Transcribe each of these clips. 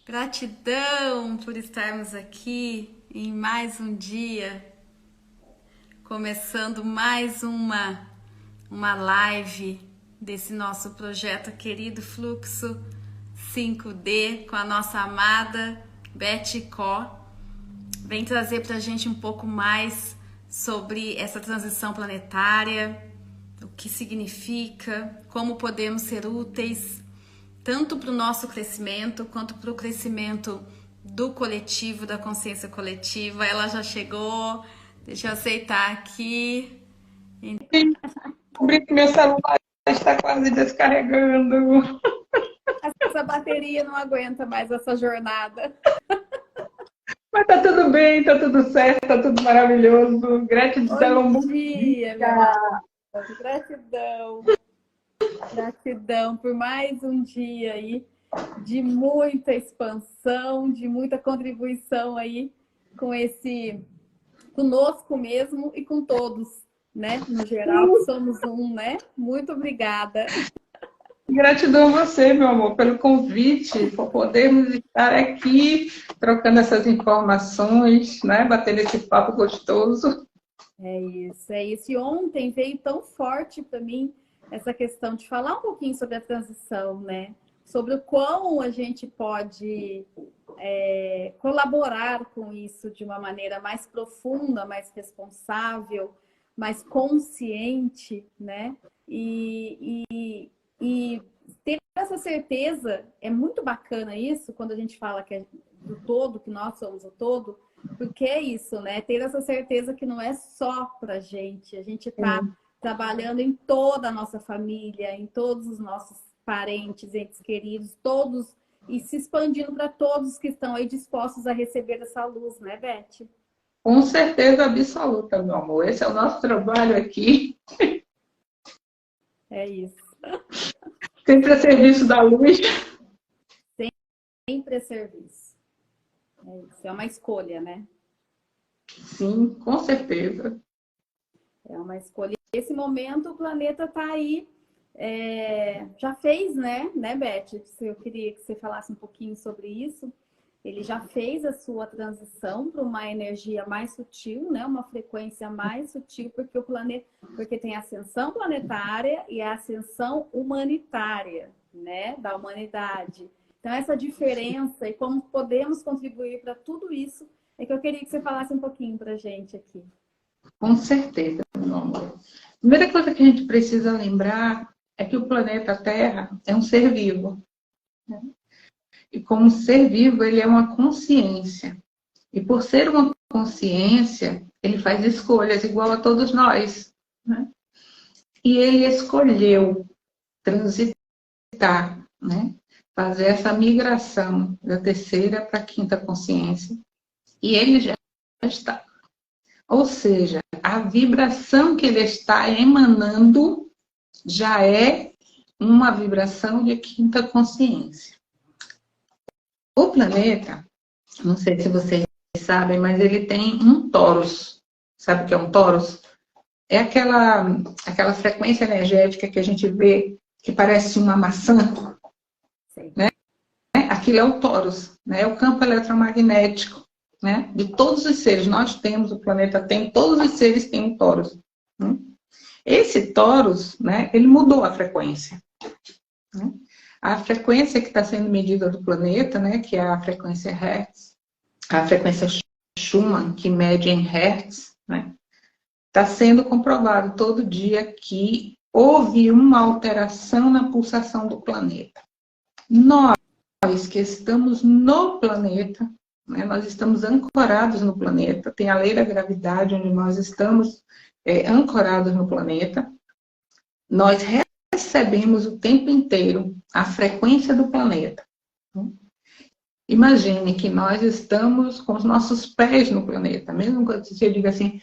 Gratidão por estarmos aqui em mais um dia, começando mais uma live desse nosso projeto querido Fluxo 5D com a nossa amada Beth Có. Vem trazer pra gente um pouco mais sobre essa transição planetária, o que significa, como podemos ser úteis tanto para o nosso crescimento quanto para o crescimento do coletivo, da consciência coletiva. Ela já chegou, deixa eu aceitar aqui. Descobri que meu celular está quase descarregando. Essa bateria não aguenta mais essa jornada. Mas tá tudo bem, tá tudo certo, tá tudo maravilhoso. Gratidão. Bom dia, minha amada. Gratidão. Gratidão por mais um dia aí de muita expansão, de muita contribuição aí conosco mesmo e com todos, né? No geral, que somos um, né? Muito obrigada. Gratidão a você, meu amor, pelo convite, por podermos estar aqui trocando essas informações, né? Batendo esse papo gostoso. É isso, é isso. E ontem veio tão forte para mim essa questão de falar um pouquinho sobre a transição, né? Sobre o quão a gente pode colaborar com isso de uma maneira mais profunda, mais responsável, mais consciente, né? E ter essa certeza, é muito bacana isso, quando a gente fala que é do todo, que nós somos o todo, porque é isso, né? Ter essa certeza que não é só pra gente, a gente tá trabalhando em toda a nossa família, em todos os nossos parentes, entes queridos, todos, e se expandindo para todos que estão aí dispostos a receber essa luz, né, Beth? Com certeza absoluta, meu amor. Esse é o nosso trabalho aqui. É isso. Sempre a serviço da luz. Sempre a serviço. É isso. É uma escolha, né? Sim, com certeza. É uma escolha. Nesse momento, o planeta está aí. Já fez, né, Beth? Eu queria que você falasse um pouquinho sobre isso. Ele já fez a sua transição para uma energia mais sutil, né? Uma frequência mais sutil, porque tem a ascensão planetária e a ascensão humanitária, né? Da humanidade. Então, essa diferença e como podemos contribuir para tudo isso é que eu queria que você falasse um pouquinho para a gente aqui. Com certeza, meu amor. A primeira coisa que a gente precisa lembrar é que o planeta Terra é um ser vivo, né? E como ser vivo, ele é uma consciência. E por ser uma consciência, ele faz escolhas igual a todos nós, né? E ele escolheu transitar, né? Fazer essa migração da terceira para a quinta consciência. E ele já está. Ou seja, a vibração que ele está emanando já é uma vibração de quinta consciência. O planeta, não sei se vocês sabem, mas ele tem um torus. Sabe o que é um torus? É aquela frequência energética que a gente vê que parece uma maçã. Sim. Né? Aquilo é o torus, né? É o campo eletromagnético, né? De todos os seres. Nós temos, o planeta tem, todos os seres têm um torus. Né? Esse torus, né, ele mudou a frequência. Né? A frequência que está sendo medida do planeta, né, que é a frequência Hertz, a frequência Schumann, que mede em Hertz, né, está sendo comprovado todo dia que houve uma alteração na pulsação do planeta. Nós que estamos no planeta, né, nós estamos ancorados no planeta, tem a lei da gravidade, onde nós estamos ancorados no planeta, nós recebemos o tempo inteiro a frequência do planeta. Imagine que nós estamos com os nossos pés no planeta. Mesmo quando você diga assim,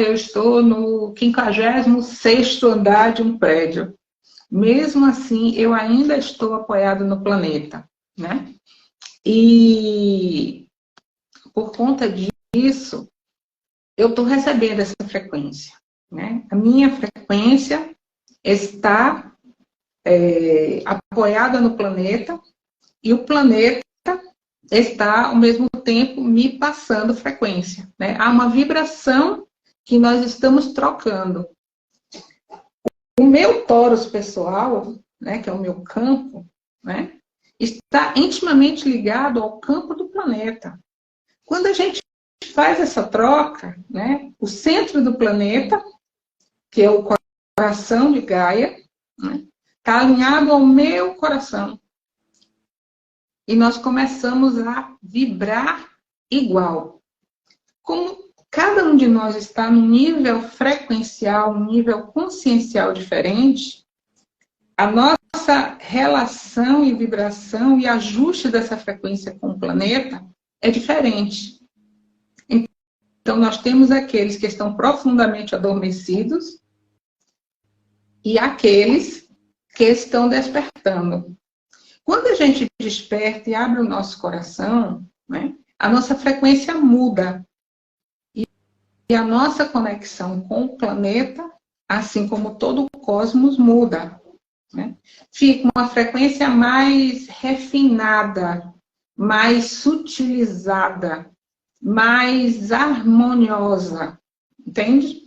eu estou no 56º andar de um prédio. Mesmo assim, eu ainda estou apoiado no planeta, né? E por conta disso, eu estou recebendo essa frequência, né? A minha frequência está apoiada no planeta e o planeta está, ao mesmo tempo, me passando frequência, né? Há uma vibração que nós estamos trocando. O meu tórax pessoal, né, que é o meu campo, né, está intimamente ligado ao campo do planeta. Quando a gente faz essa troca, né, o centro do planeta, que é o coração de Gaia, né, está alinhado ao meu coração. E nós começamos a vibrar igual. Como cada um de nós está num nível frequencial, um nível consciencial diferente, a nossa relação e vibração e ajuste dessa frequência com o planeta é diferente. Então, nós temos aqueles que estão profundamente adormecidos e aqueles que estão despertando. Quando a gente desperta e abre o nosso coração, né, a nossa frequência muda. E a nossa conexão com o planeta, assim como todo o cosmos, muda. Né? Fica uma frequência mais refinada, mais sutilizada, mais harmoniosa. Entende?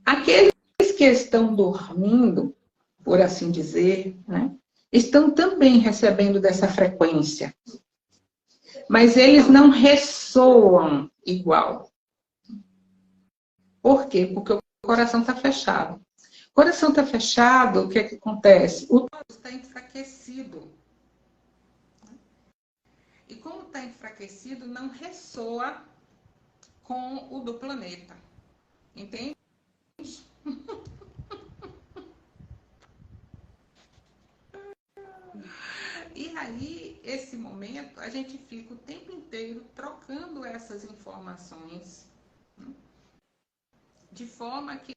Aqueles que estão dormindo, por assim dizer, né, estão também recebendo dessa frequência. Mas eles não ressoam igual. Por quê? Porque o coração está fechado. O coração está fechado, o que é que acontece? O tórax está enfraquecido. E como está enfraquecido, não ressoa com o do planeta. Entende? E aí, esse momento, a gente fica o tempo inteiro trocando essas informações, de forma que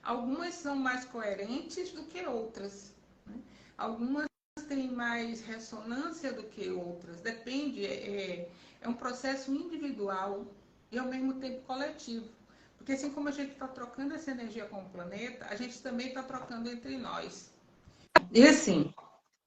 algumas são mais coerentes do que outras. Algumas têm mais ressonância do que outras. Depende, é um processo individual e ao mesmo tempo coletivo. Porque assim como a gente está trocando essa energia com o planeta, a gente também está trocando entre nós. E assim,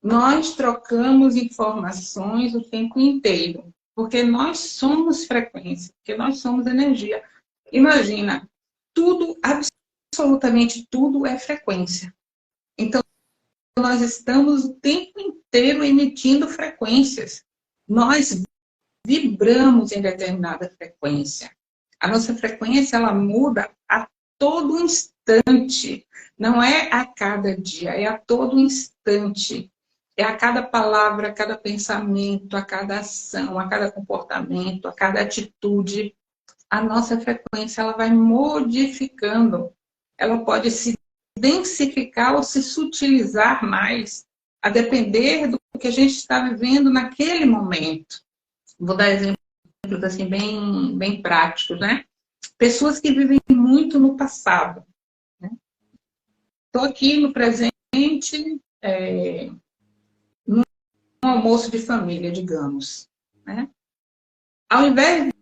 nós trocamos informações o tempo inteiro, porque nós somos frequência, porque nós somos energia. Imagina, tudo, absolutamente tudo é frequência. Então, nós estamos o tempo inteiro emitindo frequências. Nós vibramos em determinada frequência. A nossa frequência, ela muda a todo instante. Não é a cada dia, é a todo instante. É a cada palavra, a cada pensamento, a cada ação, a cada comportamento, a cada atitude. A nossa frequência, ela vai modificando. Ela pode se densificar ou se sutilizar mais, a depender do que a gente está vivendo naquele momento. Vou dar exemplos assim, bem práticos, né? Pessoas que vivem muito no passado. Estou aqui no presente, num almoço de família, digamos. Né? Ao invés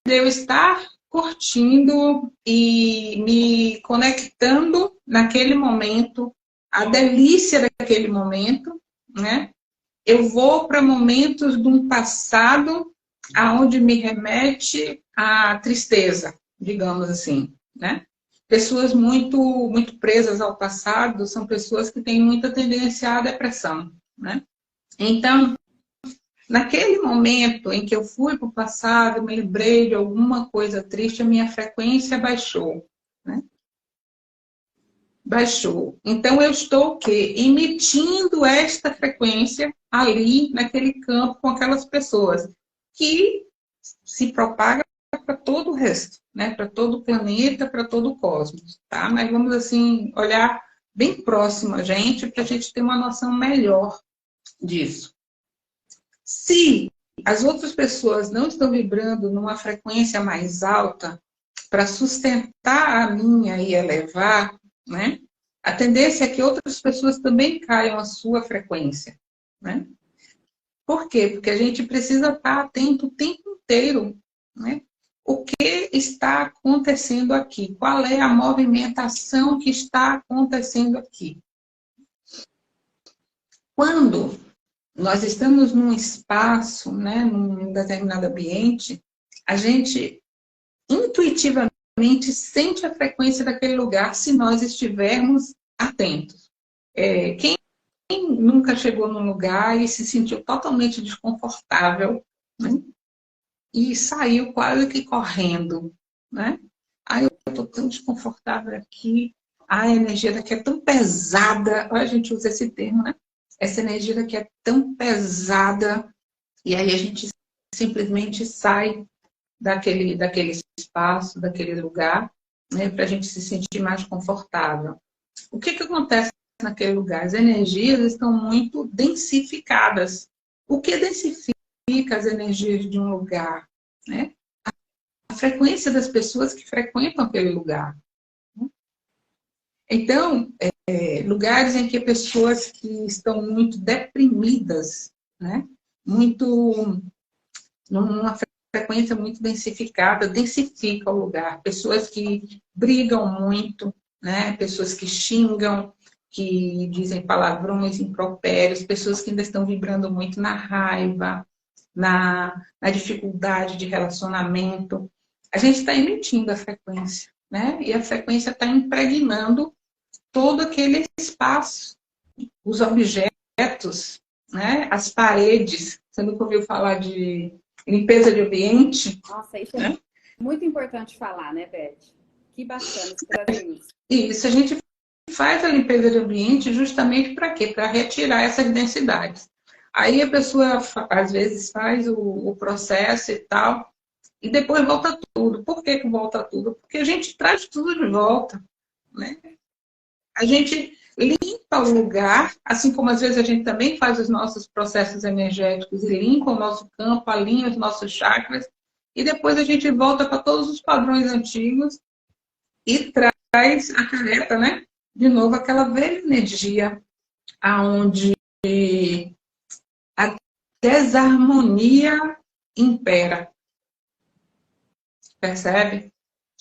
de eu estar curtindo e me conectando naquele momento, a delícia daquele momento, né? Eu vou para momentos de um passado aonde me remete à tristeza, digamos assim, né? Pessoas muito presas ao passado são pessoas que têm muita tendência à depressão, né? Então, naquele momento em que eu fui para o passado, me lembrei de alguma coisa triste, a minha frequência baixou, né? Baixou. Então, eu estou o quê? Emitindo esta frequência ali, naquele campo, com aquelas pessoas, que se propaga para todo o resto, né? Para todo o planeta, para todo o cosmos, tá? Mas vamos, assim, olhar bem próximo a gente, para a gente ter uma noção melhor disso. Se as outras pessoas não estão vibrando numa frequência mais alta, para sustentar a minha e elevar, né? A tendência é que outras pessoas também caiam a sua frequência, né? Por quê? Porque a gente precisa estar atento o tempo inteiro, né? O que está acontecendo aqui? Qual é a movimentação que está acontecendo aqui? Quando nós estamos num espaço, né, num determinado ambiente, a gente intuitivamente sente a frequência daquele lugar se nós estivermos atentos. Quem nunca chegou num lugar e se sentiu totalmente desconfortável, né, e saiu quase que correndo, né? Ai, eu estou tão desconfortável aqui, a energia daqui é tão pesada, a gente usa esse termo, né? Essa energia daqui é tão pesada, e aí a gente simplesmente sai daquele espaço, daquele lugar, né, para a gente se sentir mais confortável. O que acontece naquele lugar? As energias estão muito densificadas. O que densifica as energias de um lugar? Né? A frequência das pessoas que frequentam aquele lugar. Então, lugares em que pessoas que estão muito deprimidas, né? Muito, numa frequência muito densificada, densifica o lugar. Pessoas que brigam muito, né? Pessoas que xingam, que dizem palavrões, impropérios, pessoas que ainda estão vibrando muito na raiva, na dificuldade de relacionamento. A gente está emitindo a frequência, né? E a frequência está impregnando todo aquele espaço, os objetos, né? As paredes. Você nunca ouviu falar de limpeza de ambiente? Nossa, isso é muito importante falar, né, Beth? Que bacana você trazer isso. Isso, a gente faz a limpeza de ambiente justamente para quê? Para retirar essas densidades. Aí a pessoa, às vezes, faz o processo e tal, e depois volta tudo. Por que volta tudo? Porque a gente traz tudo de volta, né? A gente limpa o lugar, assim como às vezes a gente também faz os nossos processos energéticos e limpa o nosso campo, alinha os nossos chakras, e depois a gente volta para todos os padrões antigos e traz, acarreta, né? De novo aquela velha energia aonde a desarmonia impera. Percebe?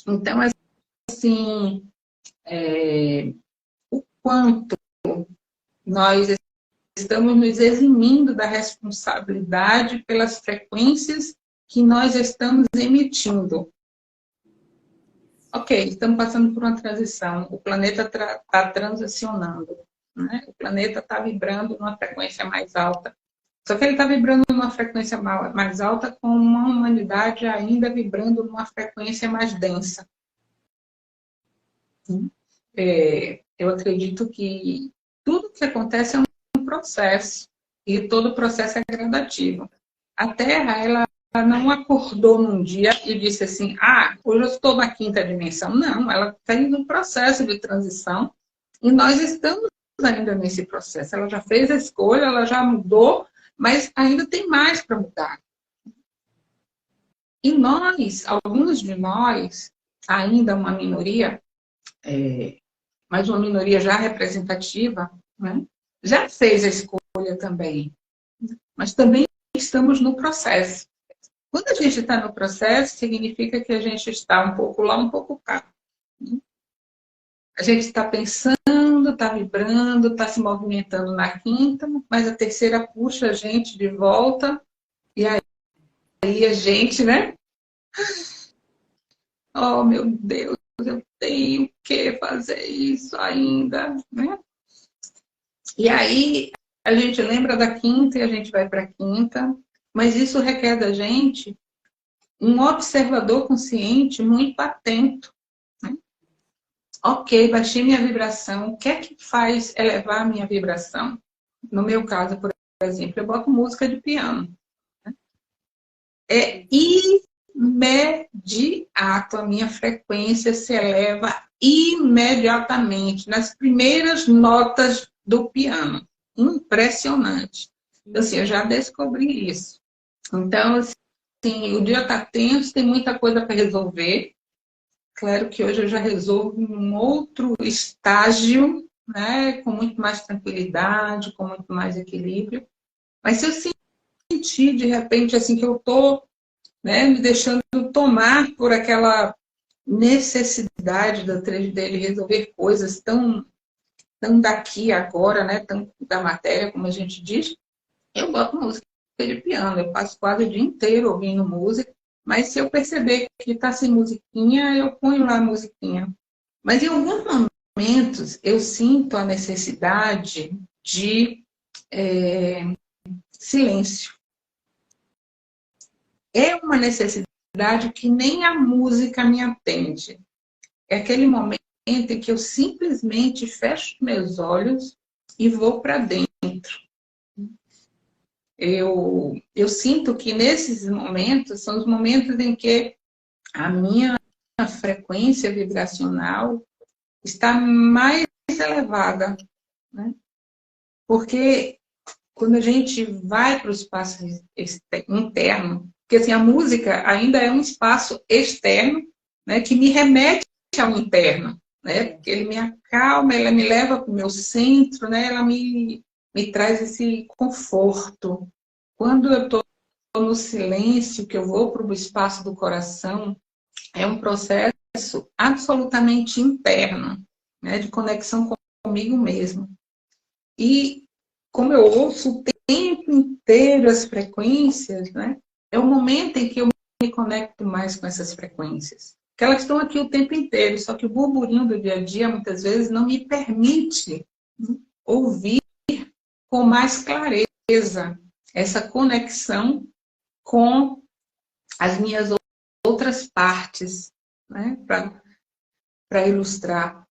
Então, assim, o quanto nós estamos nos eximindo da responsabilidade pelas frequências que nós estamos emitindo. Ok, estamos passando por uma transição, o planeta está transicionando, né? O planeta está vibrando numa frequência mais alta. Só que ele está vibrando numa frequência mais alta com uma humanidade ainda vibrando numa frequência mais densa. Eu acredito que tudo que acontece é um processo, e todo processo é gradativo. A Terra, ela não acordou num dia e disse assim, hoje eu estou na quinta dimensão. Não, ela fez um processo de transição e nós estamos ainda nesse processo. Ela já fez a escolha, ela já mudou, mas ainda tem mais para mudar. E nós, alguns de nós, ainda uma minoria, mas uma minoria já representativa, né, já fez a escolha também. Mas também estamos no processo. Quando a gente está no processo, significa que a gente está um pouco lá, um pouco cá. A gente está pensando, está vibrando, está se movimentando na quinta, mas a terceira puxa a gente de volta, e aí a gente, né? Oh, meu Deus, eu tenho que fazer isso ainda, né? E aí a gente lembra da quinta e a gente vai para a quinta, mas isso requer da gente um observador consciente muito atento. Né? Ok, baixei minha vibração, o que é que faz elevar a minha vibração? No meu caso, por exemplo, eu boto música de piano. Né? É imediato, a minha frequência se eleva imediatamente, nas primeiras notas do piano. Impressionante. Assim, eu já descobri isso. Então, assim, o dia está tenso, tem muita coisa para resolver. Claro que hoje eu já resolvo em um outro estágio, né, com muito mais tranquilidade, com muito mais equilíbrio. Mas se eu sentir, de repente, assim, que eu estou, né, me deixando tomar por aquela necessidade da 3D de resolver coisas tão daqui agora, né, tão da matéria, como a gente diz, Eu boto música de piano, eu passo quase o dia inteiro ouvindo música, mas se eu perceber que está sem musiquinha, eu ponho lá a musiquinha. Mas em alguns momentos eu sinto a necessidade de silêncio. É uma necessidade que nem a música me atende. É aquele momento em que eu simplesmente fecho meus olhos e vou para dentro. Eu sinto que nesses momentos são os momentos em que a minha frequência vibracional está mais elevada, né? Porque quando a gente vai para o espaço interno, porque assim, a música ainda é um espaço externo, né, que me remete ao interno, né? Porque ele me acalma, ela me leva para o meu centro, né? Ela me traz esse conforto. Quando eu estou no silêncio, que eu vou para o espaço do coração, é um processo absolutamente interno, né, de conexão comigo mesmo. E como eu ouço o tempo inteiro as frequências, né, é o momento em que eu me conecto mais com essas frequências. Porque elas estão aqui o tempo inteiro, só que o burburinho do dia a dia muitas vezes não me permite ouvir com mais clareza essa conexão com as minhas outras partes, né, para ilustrar.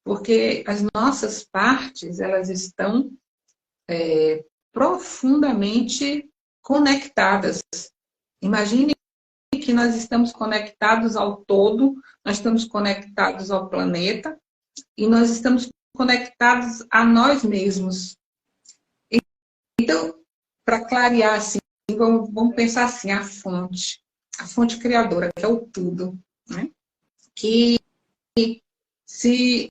Porque as nossas partes, elas estão profundamente conectadas. Imagine que nós estamos conectados ao todo, nós estamos conectados ao planeta e nós estamos conectados a nós mesmos. Então, para clarear assim, vamos pensar assim, a fonte criadora, que é o tudo, né? Que se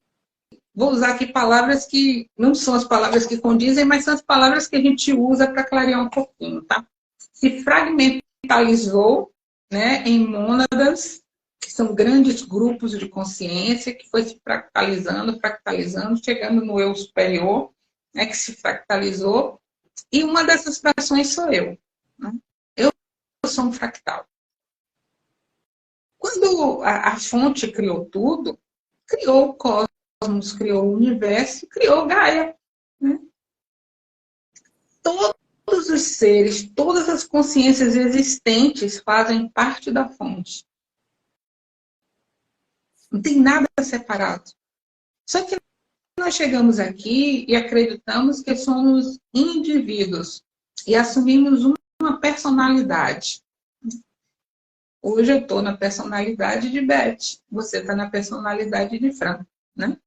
vou usar aqui palavras que não são as palavras que condizem, mas são as palavras que a gente usa para clarear um pouquinho, tá? Se fragmentalizou, né, em mônadas, que são grandes grupos de consciência, que foi se fractalizando, fractalizando, chegando no eu superior, né, que se fractalizou, e uma dessas frações sou eu. Né? Eu sou um fractal. Quando a fonte criou tudo, criou o cosmos, criou o universo, criou Gaia. Né? Todos os seres, todas as consciências existentes fazem parte da fonte. Não tem nada separado. Só que nós chegamos aqui e acreditamos que somos indivíduos e assumimos uma personalidade. Hoje eu estou na personalidade de Beth, você está na personalidade de Fran. Né?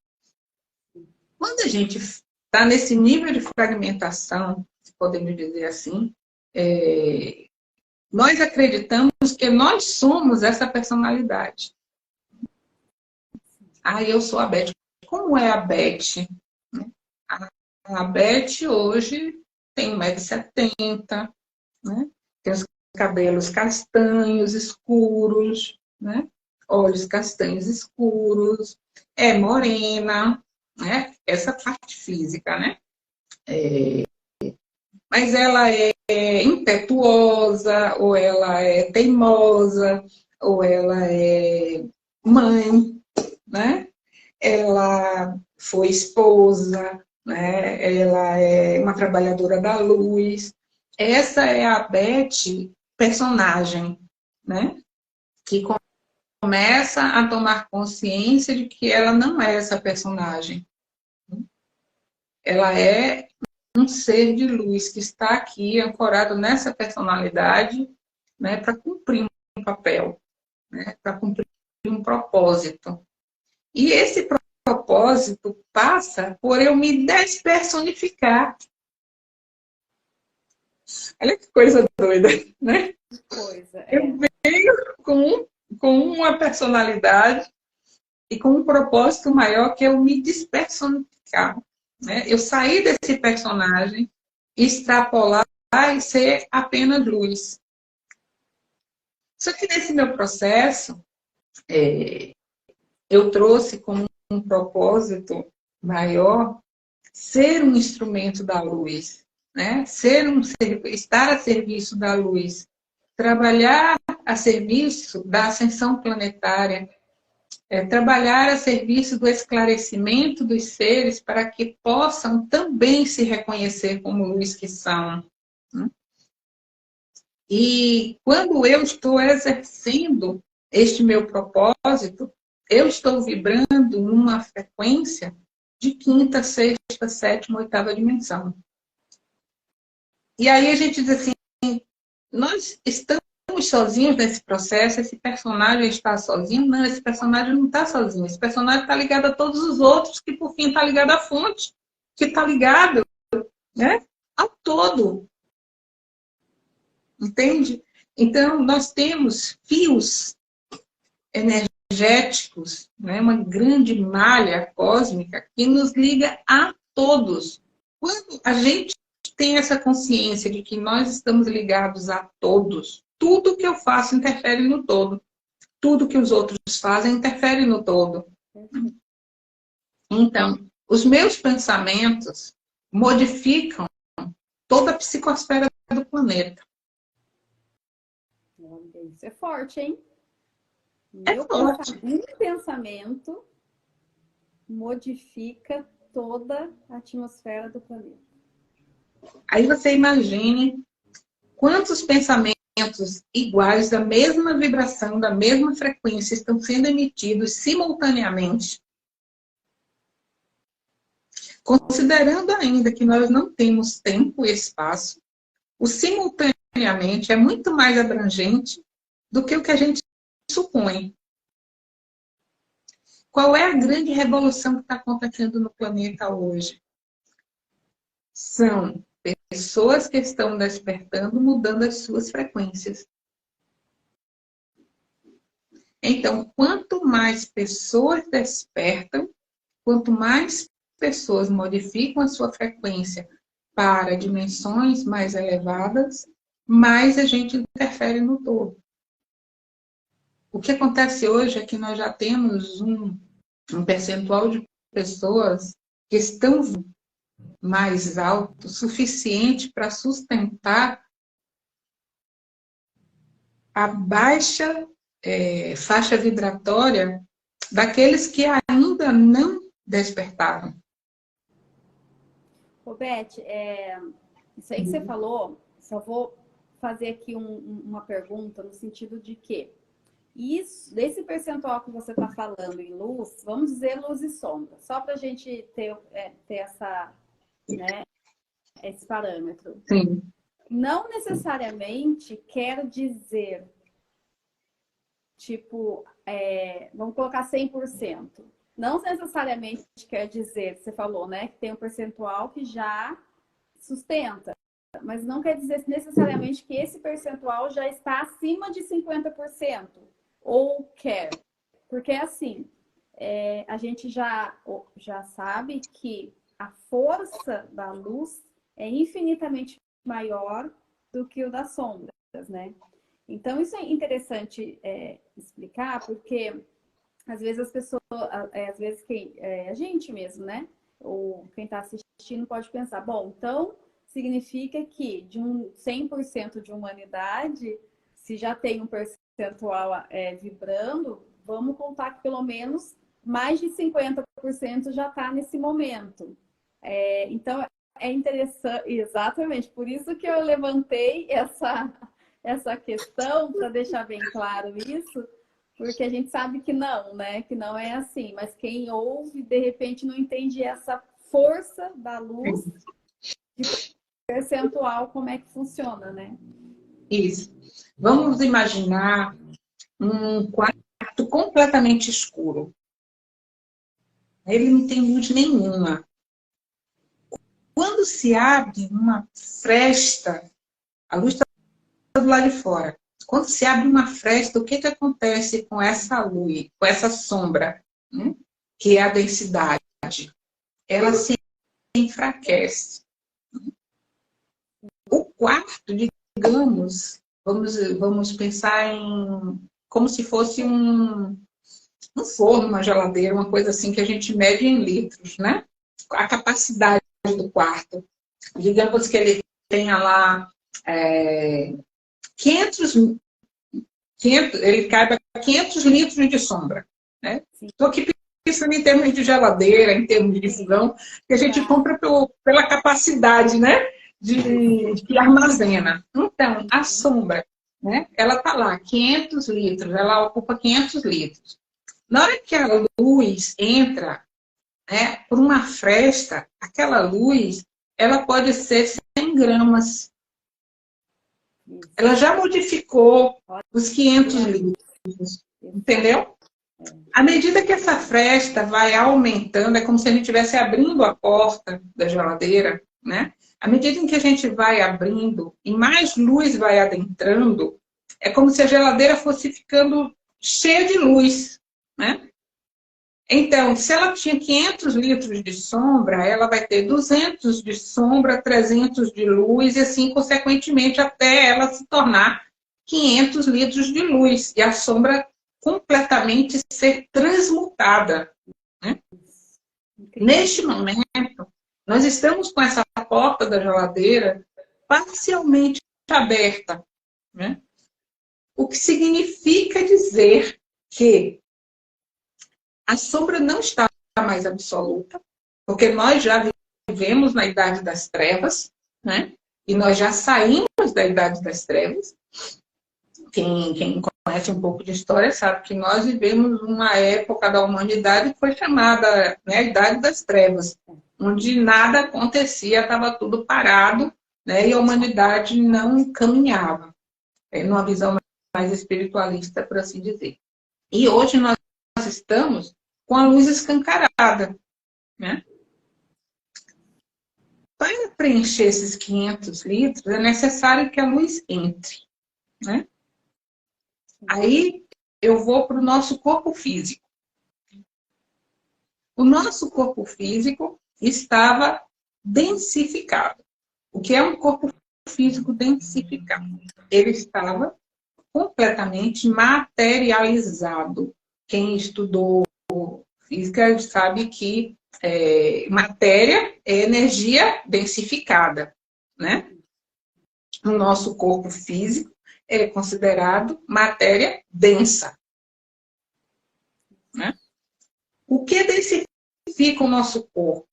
Quando a gente está nesse nível de fragmentação, podemos dizer assim, nós acreditamos que nós somos essa personalidade. Ah, eu sou a Beth. Como é a Beth? A Beth hoje tem 1,70 m, né? Tem os cabelos castanhos, escuros, né? Olhos castanhos escuros, é morena, né? Essa parte física, né? Mas ela é impetuosa, ou ela é teimosa, ou ela é mãe, né? Ela foi esposa, né? Ela é uma trabalhadora da luz. Essa é a Beth personagem, né? Que começa a tomar consciência de que ela não é essa personagem. Ela é um ser de luz que está aqui ancorado nessa personalidade, né, para cumprir um papel, né, para cumprir um propósito. E esse propósito passa por eu me despersonificar. Olha que coisa doida, né? Coisa, Eu venho com uma personalidade e com um propósito maior que é eu me despersonificar. Né? Eu sair desse personagem, extrapolar e ser apenas luz. Só que nesse meu processo, eu trouxe como um propósito maior ser um instrumento da luz. né? Estar a serviço da luz, trabalhar a serviço da ascensão planetária, trabalhar a serviço do esclarecimento dos seres para que possam também se reconhecer como luz que são. Né? E quando eu estou exercendo este meu propósito, eu estou vibrando numa frequência de quinta, sexta, sétima, oitava dimensão. E aí a gente diz assim, nós estamos sozinhos nesse processo, esse personagem está sozinho? Não, esse personagem não está sozinho. Esse personagem está ligado a todos os outros, que por fim está ligado à fonte, que está ligado, né, ao todo. Entende? Então, nós temos fios energéticos, né, uma grande malha cósmica que nos liga a todos. Quando a gente tem essa consciência de que nós estamos ligados a todos, tudo que eu faço interfere no todo. Tudo que os outros fazem interfere no todo. Então, os meus pensamentos modificam toda a psicosfera do planeta. Isso é forte, hein? Forte. Um pensamento modifica toda a atmosfera do planeta. Aí você imagine quantos pensamentos iguais, da mesma vibração, da mesma frequência, estão sendo emitidos simultaneamente. Considerando ainda que nós não temos tempo e espaço, o simultaneamente é muito mais abrangente do que o que a gente supõe. Qual é a grande revolução que está acontecendo no planeta hoje? São pessoas que estão despertando, mudando as suas frequências. Então, quanto mais pessoas despertam, quanto mais pessoas modificam a sua frequência para dimensões mais elevadas, mais a gente interfere no todo. O que acontece hoje é que nós já temos um percentual de pessoas que estão mais alto, suficiente para sustentar a baixa faixa vibratória daqueles que ainda não despertaram. Ô, Beth, isso aí que você falou, só vou fazer aqui uma pergunta no sentido de que desse percentual que você está falando em luz, vamos dizer luz e sombra, só para a gente ter essa, né, esse parâmetro. Sim. Não necessariamente quer dizer, tipo, vamos colocar 100%. Não necessariamente quer dizer, você falou, né, que tem um percentual que já sustenta. Mas não quer dizer necessariamente que esse percentual já está acima de 50%. Ou quer. Porque, assim, a gente já sabe que a força da luz é infinitamente maior do que o das sombras, né? Então, isso é interessante explicar, porque às vezes as pessoas, às vezes a gente mesmo, né? Ou quem está assistindo pode pensar, bom, então significa que de 100% de humanidade, se já tem um percentual vibrando, vamos contar que pelo menos mais de 50% já está nesse momento. Então, é interessante, exatamente, por isso que eu levantei essa questão, para deixar bem claro isso, porque a gente sabe que não, né? Que não é assim, mas quem ouve, de repente, não entende essa força da luz de percentual, como é que funciona, né? Isso. Vamos imaginar um quarto completamente escuro. Ele não tem luz nenhuma. Quando se abre uma fresta, a luz está do lado de fora. Quando se abre uma fresta, o que acontece com essa luz, com essa sombra, né? Que é a densidade? Ela se enfraquece. O quarto, digamos, vamos pensar em como se fosse um forno, uma geladeira, uma coisa assim que a gente mede em litros, né? A capacidade do quarto. Digamos que ele tenha lá 500, ele caiba 500 litros de sombra. Né? Estou aqui pensando em termos de geladeira, em termos de difusão, que a gente compra pela capacidade, né, que armazena. Então, a sombra, né, ela está lá, 500 litros, ela ocupa 500 litros. Na hora que a luz entra, né, por uma fresta, aquela luz, ela pode ser 100 gramas. Ela já modificou os 500 litros, entendeu? À medida que essa fresta vai aumentando, é como se a gente estivesse abrindo a porta da geladeira, né? À medida em que a gente vai abrindo e mais luz vai adentrando, é como se a geladeira fosse ficando cheia de luz, né? Então, se ela tinha 500 litros de sombra, ela vai ter 200 de sombra, 300 de luz e assim, consequentemente, até ela se tornar 500 litros de luz. E a sombra completamente ser transmutada. Né? Neste momento, nós estamos com essa porta da geladeira parcialmente aberta. Né? O que significa dizer que a sombra não está mais absoluta, porque nós já vivemos na Idade das Trevas, né? E nós já saímos da Idade das Trevas. Quem conhece um pouco de história sabe que nós vivemos uma época da humanidade que foi chamada, né, Idade das Trevas, onde nada acontecia, estava tudo parado, né, e a humanidade não caminhava, numa visão mais espiritualista, por assim dizer. E hoje nós estamos com a luz escancarada, né? Para preencher esses 500 litros, é necessário que a luz entre, né? Aí eu vou para o nosso corpo físico. O nosso corpo físico estava densificado. O que é um corpo físico densificado? Ele estava completamente materializado. Quem estudou física sabe que matéria é energia densificada, né? O nosso corpo físico é considerado matéria densa. Né? O que densifica o nosso corpo?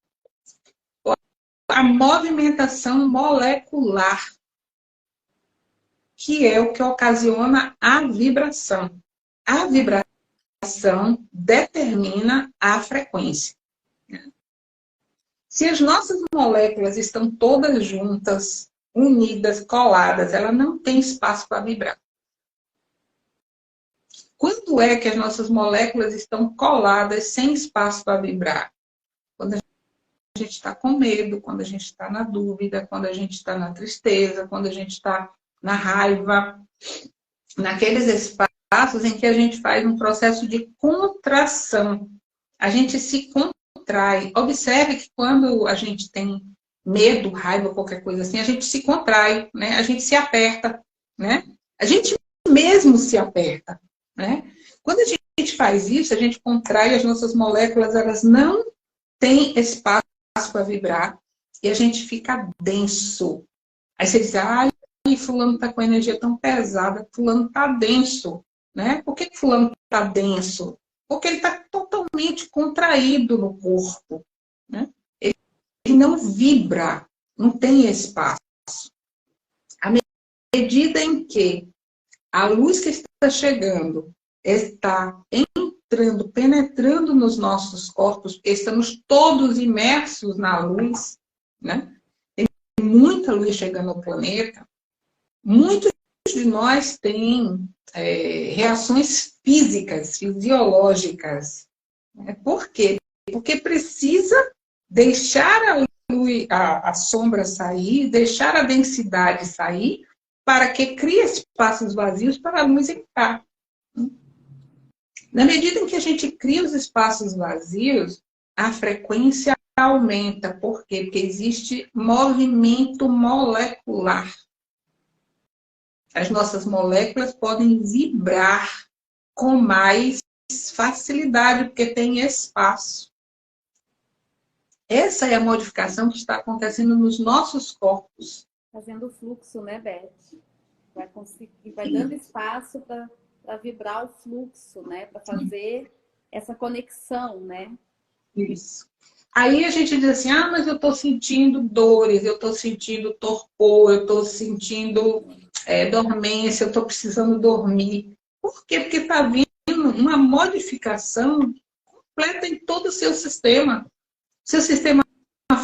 A movimentação molecular, que é o que ocasiona a vibração. A vibração determina a frequência. Se as nossas moléculas estão todas juntas, unidas, coladas, ela não tem espaço para vibrar. Quando é que as nossas moléculas estão coladas, sem espaço para vibrar? Quando a gente está com medo, quando a gente está na dúvida, quando a gente está na tristeza, quando a gente está na raiva, naqueles espaços em que a gente faz um processo de contração. A gente se contrai. Observe que quando a gente tem medo, raiva, qualquer coisa assim, a gente se contrai, né? A gente se aperta, né? A gente mesmo se aperta, né? Quando a gente faz isso, a gente contrai, as nossas moléculas, elas não têm espaço para vibrar e a gente fica denso. Aí você diz, ai, fulano está com a energia tão pesada, fulano está denso, né? Por que fulano está denso? Porque ele está totalmente contraído no corpo, né? Ele não vibra, não tem espaço. À medida em que a luz que está chegando está entrando, penetrando nos nossos corpos, porque estamos todos imersos na luz, né? Tem muita luz chegando ao planeta. Muitos de nós têm reações físicas, fisiológicas. Por quê? Porque precisa deixar a sombra sair, deixar a densidade sair, para que crie espaços vazios para a luz entrar. Na medida em que a gente cria os espaços vazios, a frequência aumenta. Por quê? Porque existe movimento molecular. As nossas moléculas podem vibrar com mais facilidade, porque tem espaço. Essa é a modificação que está acontecendo nos nossos corpos. Fazendo o fluxo, né, Beth? Vai conseguir, vai dando espaço para vibrar o fluxo, né? Para fazer essa conexão, né? Isso. Aí a gente diz assim, ah, mas eu estou sentindo dores, eu estou sentindo torpor, eu estou sentindo dormência, eu estou precisando dormir. Por quê? Porque está vindo uma modificação completa em todo o seu sistema. Seu sistema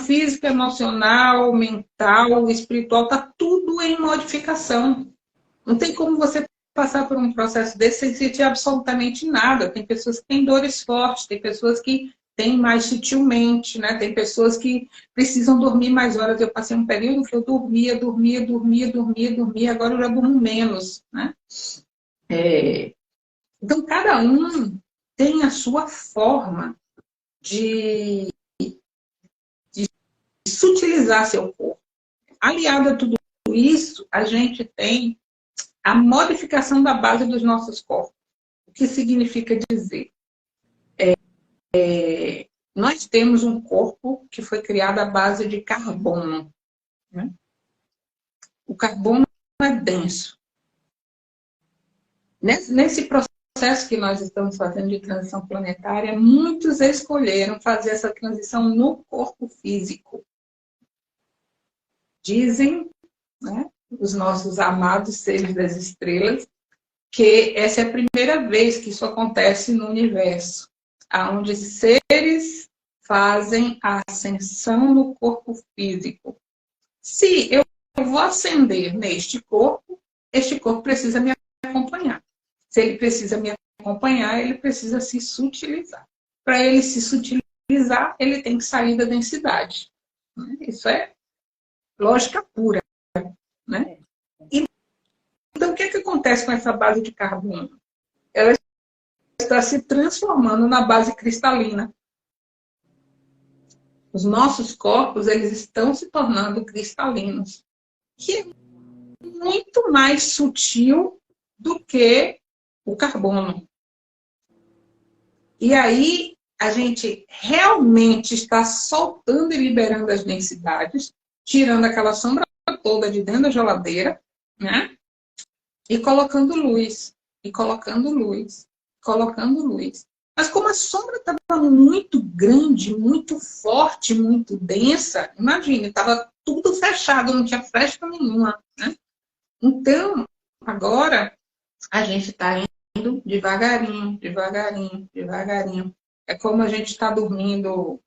físico, emocional, mental, espiritual, está tudo em modificação. Não tem como você passar por um processo desse sem sentir absolutamente nada. Tem pessoas que têm dores fortes, tem pessoas que têm mais sutilmente, né? Tem pessoas que precisam dormir mais horas. Eu passei um período que eu dormia, agora eu já durmo menos, né? Então, cada um tem a sua forma de sutilizar seu corpo. Aliado a tudo isso, a gente tem a modificação da base dos nossos corpos. O que significa dizer? Nós temos um corpo que foi criado à base de carbono. Né? O carbono é denso. Nesse processo que nós estamos fazendo de transição planetária, muitos escolheram fazer essa transição no corpo físico. Dizem, né, os nossos amados seres das estrelas, que essa é a primeira vez que isso acontece no universo, onde seres fazem a ascensão no corpo físico. Se eu vou ascender neste corpo, este corpo precisa me acompanhar. Se ele precisa me acompanhar, ele precisa se sutilizar. Para ele se sutilizar, ele tem que sair da densidade. Isso é lógica pura, né? Então, o que acontece com essa base de carbono? Ela está se transformando na base cristalina. Os nossos corpos, eles estão se tornando cristalinos, que é muito mais sutil do que o carbono. E aí, a gente realmente está soltando e liberando as densidades, tirando aquela sombra toda de dentro da geladeira, né? E colocando luz, e colocando luz, colocando luz. Mas como a sombra estava muito grande, muito forte, muito densa, imagine, estava tudo fechado, não tinha fresta nenhuma, né? Então, agora, a gente está indo devagarinho, devagarinho, devagarinho. É como a gente está dormindo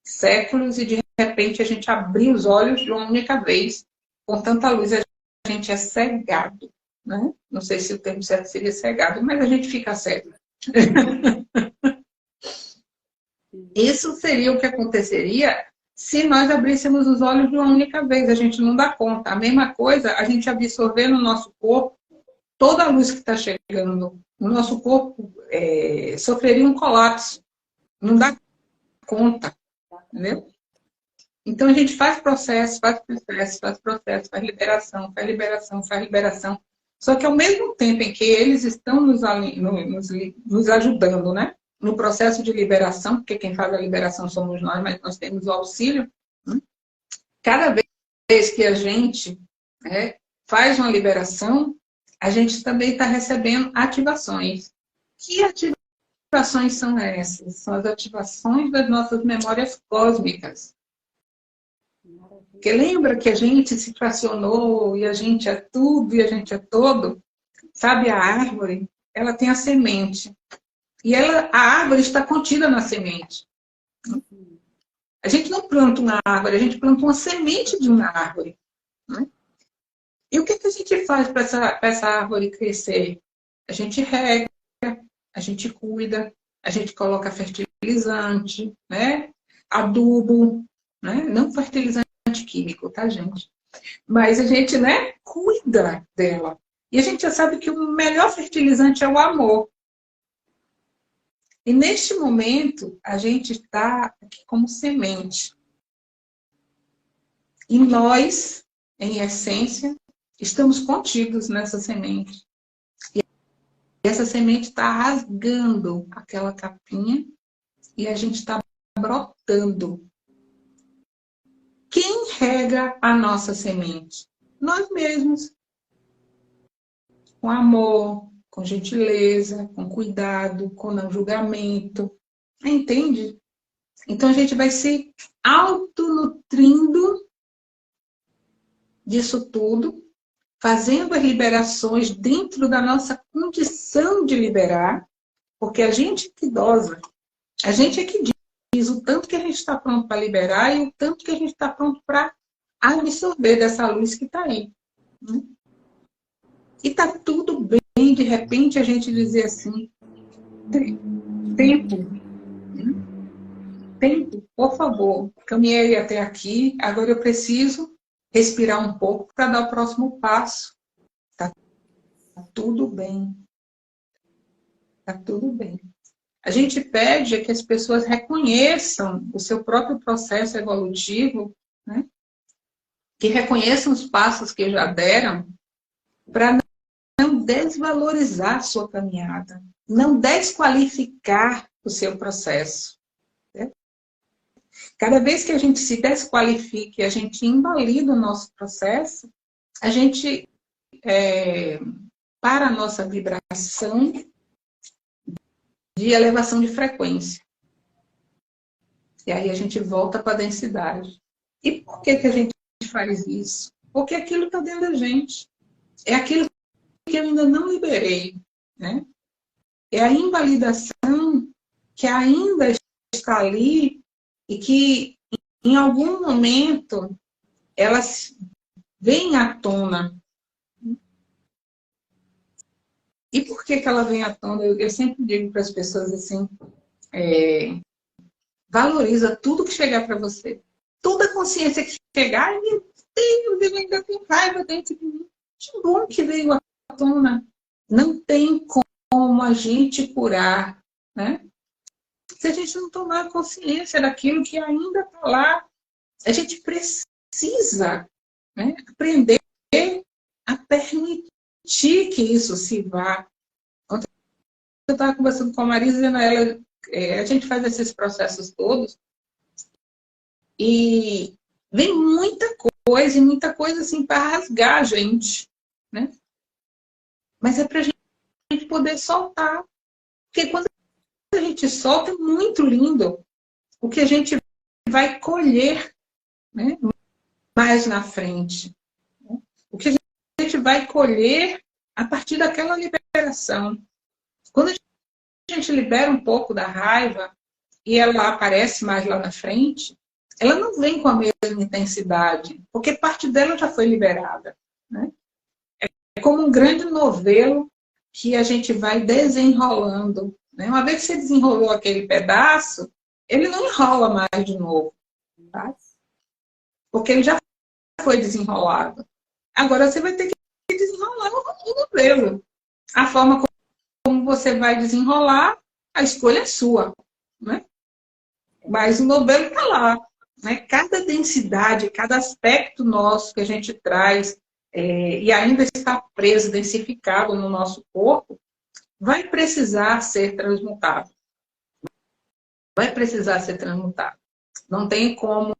séculos e, de repente, a gente abrir os olhos de uma única vez. Com tanta luz, a gente é cegado. Né? Não sei se o termo certo seria cegado, mas a gente fica cego. Isso seria o que aconteceria se nós abríssemos os olhos de uma única vez. A gente não dá conta. A mesma coisa, a gente absorver no nosso corpo toda a luz que está chegando. O nosso corpo sofreria um colapso. Não dá conta. Entendeu? Então a gente faz processo, faz liberação, faz liberação, faz liberação. Só que ao mesmo tempo em que eles estão nos ajudando, né? No processo de liberação, porque quem faz a liberação somos nós, mas nós temos o auxílio. Né? Cada vez que a gente faz uma liberação, a gente também está recebendo ativações. Que ativações são essas? São as ativações das nossas memórias cósmicas. Porque lembra que a gente se fracionou e a gente é tudo e a gente é todo? Sabe, a árvore, ela tem a semente. E a árvore está contida na semente. A gente não planta uma árvore, a gente planta uma semente de uma árvore. Né? E o que a gente faz para essa árvore crescer? A gente rega, a gente cuida, a gente coloca fertilizante, né? Adubo, né? Não fertilizante químico, tá, gente? Mas a gente, né, cuida dela. E a gente já sabe que o melhor fertilizante é o amor. E neste momento, a gente está aqui como semente. E nós, em essência, estamos contidos nessa semente. E essa semente está rasgando aquela capinha e a gente está brotando. Quem rega a nossa semente? nós mesmos. Com amor, com gentileza, com cuidado, com não julgamento. Entende? Então a gente vai se autonutrindo disso tudo, fazendo as liberações dentro da nossa condição de liberar, porque a gente é que dosa, a gente é que diz o tanto que a gente está pronto para liberar e o tanto que a gente está pronto para absorver dessa luz que está aí. E está tudo bem, de repente, a gente dizer assim, tempo, por favor, caminhei até aqui, agora eu preciso respirar um pouco para dar o próximo passo. Está tudo bem. Está tudo bem. A gente pede que as pessoas reconheçam o seu próprio processo evolutivo, né? Que reconheçam os passos que já deram, para não desvalorizar a sua caminhada, não desqualificar o seu processo. Né? Cada vez que a gente se desqualifica e a gente invalida o nosso processo, a gente, para a nossa vibração de elevação de frequência. E aí a gente volta para a densidade. E por que a gente faz isso? Porque aquilo está dentro da gente. É aquilo que eu ainda não liberei. Né? É a invalidação que ainda está ali e que, em algum momento, ela vem à tona. E por que ela vem à tona? Eu sempre digo para as pessoas assim, valoriza tudo que chegar para você. Toda consciência que chegar, meu Deus, eu ainda tenho raiva dentro de mim. Que bom que veio à tona. Não tem como a gente curar, né? Se a gente não tomar consciência daquilo que ainda está lá. A gente precisa, né, aprender a permitir que isso se vá. Ontem eu estava conversando com a Marisa, dizendo a ela, a gente faz esses processos todos e vem muita coisa, e muita coisa assim para rasgar a gente, né? Mas é para a gente poder soltar. Porque quando a gente solta, é muito lindo o que a gente vai colher, né, mais na frente. O que a gente vai colher a partir daquela liberação. Quando a gente libera um pouco da raiva e ela aparece mais lá na frente, ela não vem com a mesma intensidade, porque parte dela já foi liberada. Né? É como um grande novelo que a gente vai desenrolando. Né? Uma vez que você desenrolou aquele pedaço, ele não enrola mais de novo. Tá? Porque ele já foi desenrolado. Agora você vai ter que desenrolar o novelo. A forma como você vai desenrolar, a escolha é sua. Né? Mas o novelo está lá. Né? Cada densidade, cada aspecto nosso que a gente traz e ainda está preso, densificado no nosso corpo, vai precisar ser transmutado. Vai precisar ser transmutado. Não tem como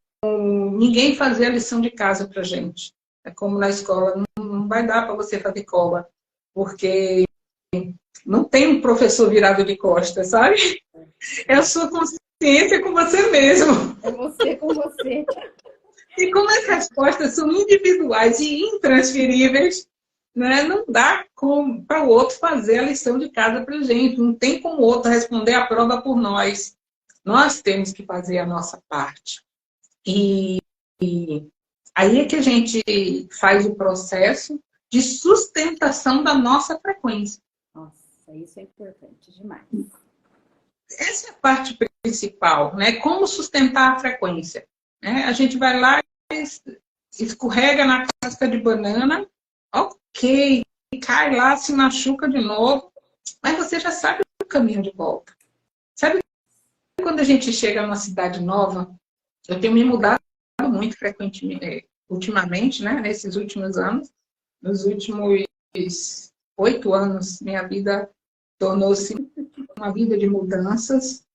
ninguém fazer a lição de casa para a gente. É como na escola, não vai dar para você fazer cola, porque não tem um professor virado de costas, sabe? É a sua consciência com você mesmo. É você com você. E como as respostas são individuais e intransferíveis, né, não dá para o outro fazer a lição de casa para a gente. Não tem como o outro responder a prova por nós. Nós temos que fazer a nossa parte. E aí é que a gente faz o processo de sustentação da nossa frequência. Nossa, isso é importante demais. Essa é a parte principal, né? Como sustentar a frequência. Né? A gente vai lá, escorrega na casca de banana, ok, cai lá, se machuca de novo, mas você já sabe o caminho de volta. Sabe quando a gente chega numa cidade nova, eu tenho me mudado muito frequentemente, ultimamente, né? Nesses últimos anos, nos últimos 8 anos, minha vida tornou-se uma vida de mudanças